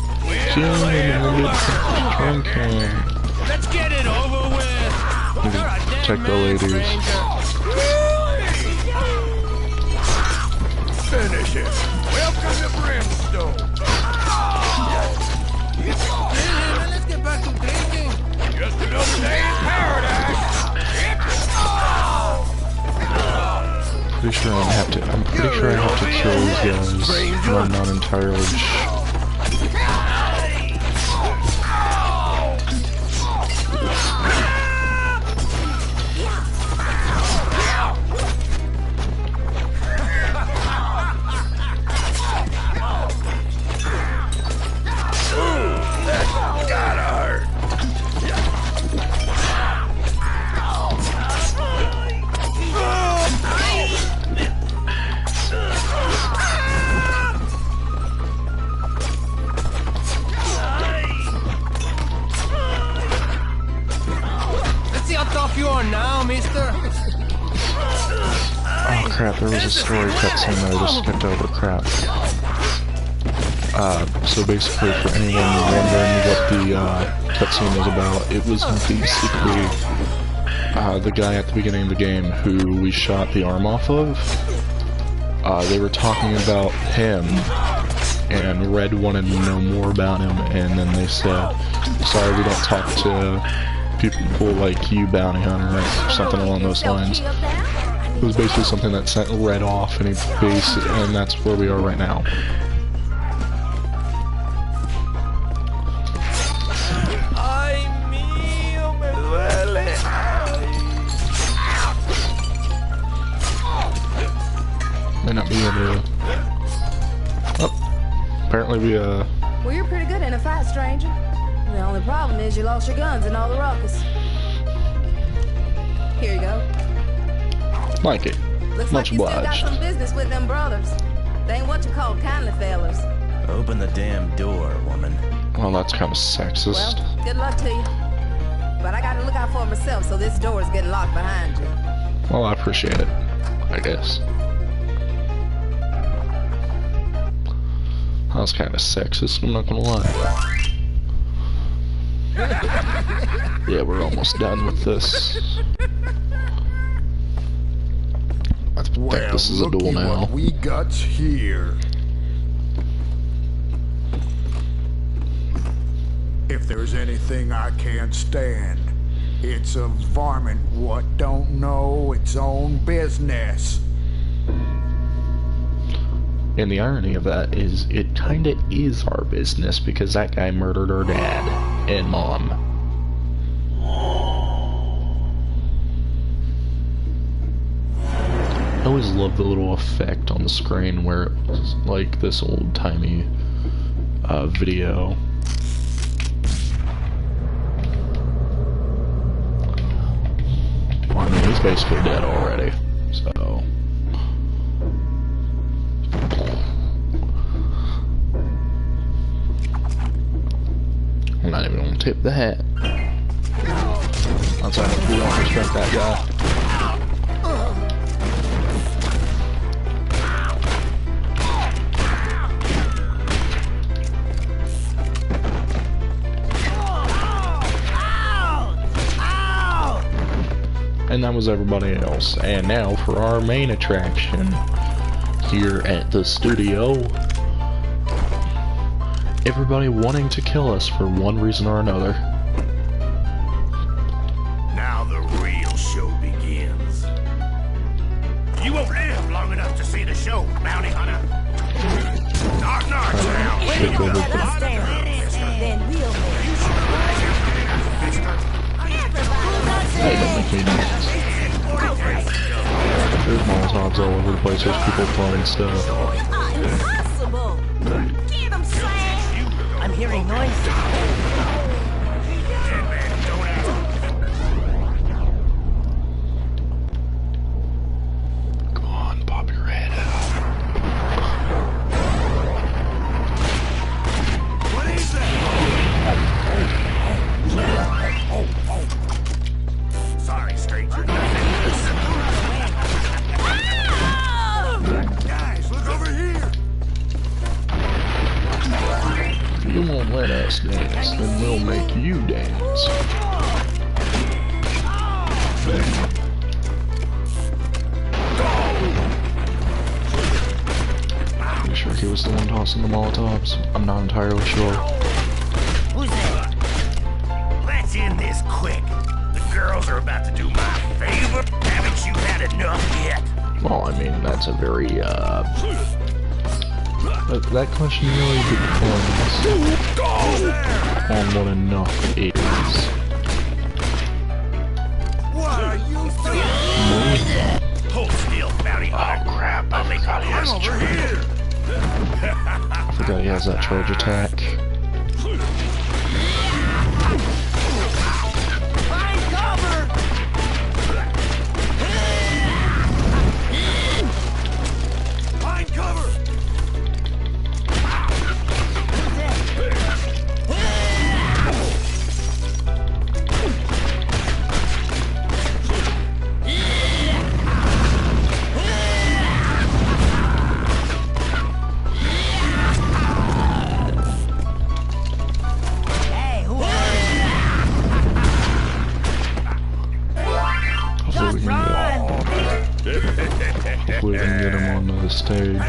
Speaker 7: Let's get it over with. You're a dead
Speaker 1: Check the
Speaker 7: man,
Speaker 1: ladies.
Speaker 7: stranger. Finish it. Welcome to Brimstone. Let's
Speaker 1: pretty sure I have to kill these guys. I'm not entirely sure. Oh crap, there was a story cutscene that I just skipped over, crap. So basically, for anyone wondering what the cutscene was about, it was basically the guy at the beginning of the game who we shot the arm off of. They were talking about him, and Red wanted to know more about him, and then they said, sorry, we don't talk to people like you, bounty hunter, or something along those lines. It was basically something that sent Red off, and and that's where we are right now. May not be able to. Oh, apparently we
Speaker 5: Well, you're pretty good in a fight, stranger. The only problem is you lost your guns and all the ruckus. Here you go.
Speaker 1: Like it.
Speaker 5: Looks
Speaker 1: Much
Speaker 5: like you still got
Speaker 1: obliged.
Speaker 5: some business with them brothers. They ain't what you call kindly fellers.
Speaker 12: Open the damn door, woman.
Speaker 1: Well, that's kind of sexist.
Speaker 5: Well, good luck to you. But I gotta look out for myself, so this door is getting locked behind you.
Speaker 1: Well, I appreciate it, I guess. That was kind of sexist, I'm not gonna lie. Yeah, we're almost done with this. I think this is a duel now.
Speaker 14: What we got here. If there's anything I can't stand, it's a varmint what don't know its own business.
Speaker 1: And the irony of that is, it kinda is our business, because that guy murdered our dad and mom. I always love the little effect on the screen where it's like this old-timey video. Well, I mean, he's basically dead already, so... I'm not even gonna tip the hat. That's how much we don't respect that guy. And that was everybody else. And now for our main attraction here at the studio. Everybody wanting to kill us for one reason or another.
Speaker 6: Now the real show begins. You won't live long enough to see the show, bounty hunter. Knock, knock, now.
Speaker 5: Then we'll
Speaker 1: Hey, don't make me dance. There's Molotovs all over the place. There's people throwing stuff.
Speaker 5: Impossible! Get him, Sam!
Speaker 2: I'm hearing noises.
Speaker 1: Go on, pop your head out.
Speaker 6: What is that? Sorry, stranger. Guys, look over here.
Speaker 1: You won't let us dance, then we'll make you dance. Pretty sure he was the one tossing the Molotovs. I'm not entirely sure.
Speaker 6: Who's that? Let's end this quick. The girls are about to do my favor. Haven't you had enough yet?
Speaker 1: Well, I mean, that's a very, that question really depends on what enough is.
Speaker 6: What are you doing? Hold still, bounty hunter.
Speaker 1: Oh crap, I forgot he has a charge. I forgot he has that charge attack.
Speaker 6: Find cover! Find cover!
Speaker 1: Hopefully we can get him onto the stage.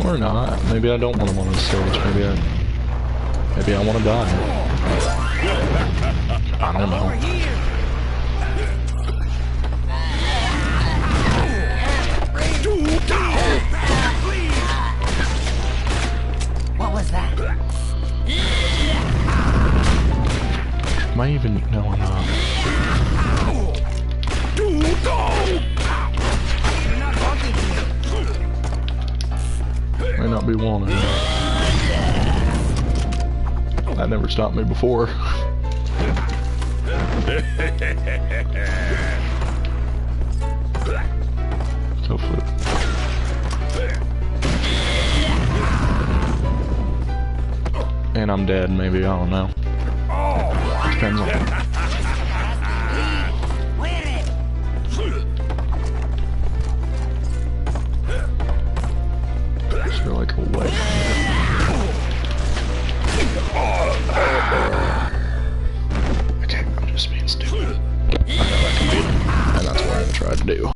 Speaker 1: Or not. Maybe I don't want him on the stage. Maybe I want to die. I don't know.
Speaker 2: What was that?
Speaker 1: Am I even... No, I'm not. May not be wanted. That never stopped me before. Go for it. And I'm dead, maybe, I don't know. Depends on... Is there like a way? Okay, I'm just being stupid. I know I can beat him, and that's what I'm gonna try to do.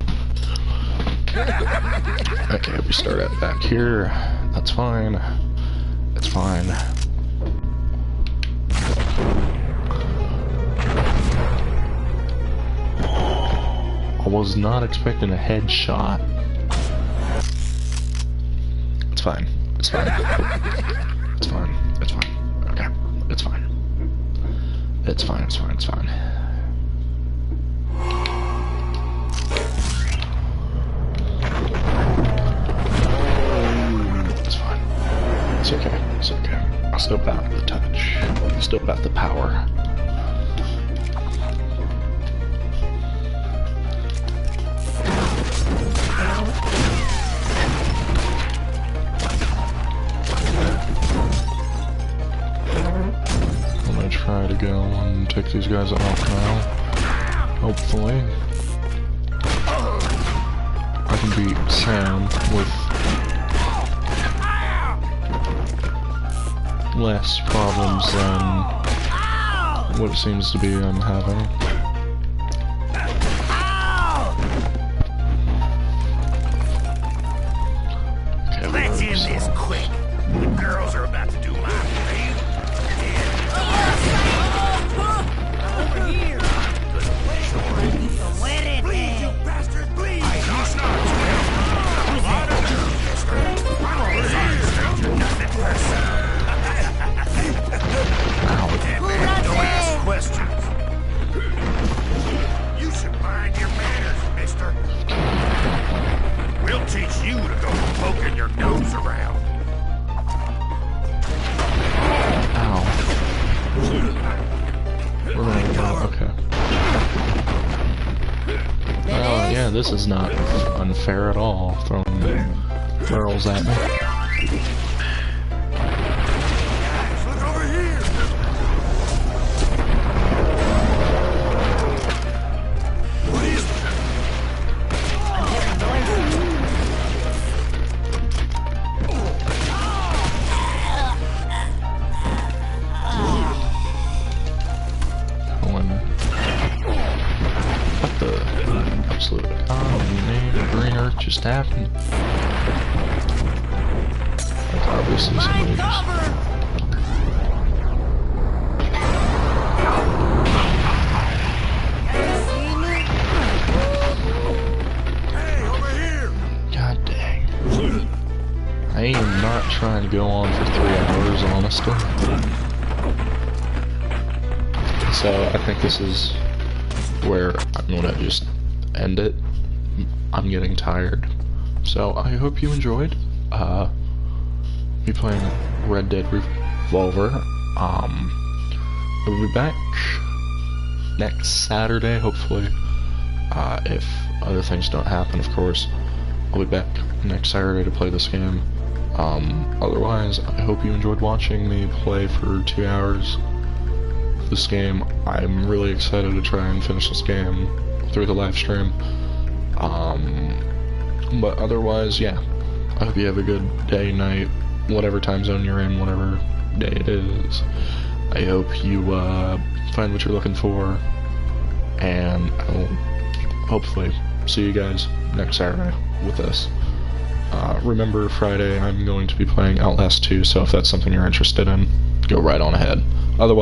Speaker 1: Okay, we start at back here. That's fine. It's fine. I was not expecting a headshot. It's fine. It's fine. It's fine. It's fine. Okay. It's fine. It's fine. It's fine. It's fine. It's fine. It's okay. It's okay. I still got the touch. I still got the power. Try to go and take these guys off now. Hopefully. I can beat Sam with less problems than what it seems to be I'm having. Okay,
Speaker 6: Let's end this quick. The girls are about to do my thing. You should mind your manners, mister. We'll teach you to go poking your nose around.
Speaker 1: Ow. We're gonna go, okay. Yeah, this is not unfair at all, throwing barrels at me.
Speaker 6: Look over here. What is
Speaker 1: What the absolute green earth just happened? That's obviously somebody just... I am not trying to go on for 3 hours, honestly. So I think this is where I'm gonna just end it. I'm getting tired. So I hope you enjoyed. Me playing Red Dead Revolver. We'll be back next Saturday, hopefully. If other things don't happen, of course. I'll be back next Saturday to play this game. Otherwise, I hope you enjoyed watching me play for 2 hours of this game. I'm really excited to try and finish this game through the live stream. But otherwise, yeah. I hope you have a good day, night, whatever time zone you're in, whatever day it is. I hope you find what you're looking for, and I'll hopefully see you guys next Saturday with this. Remember, Friday I'm going to be playing Outlast 2, so if that's something you're interested in, go right on ahead.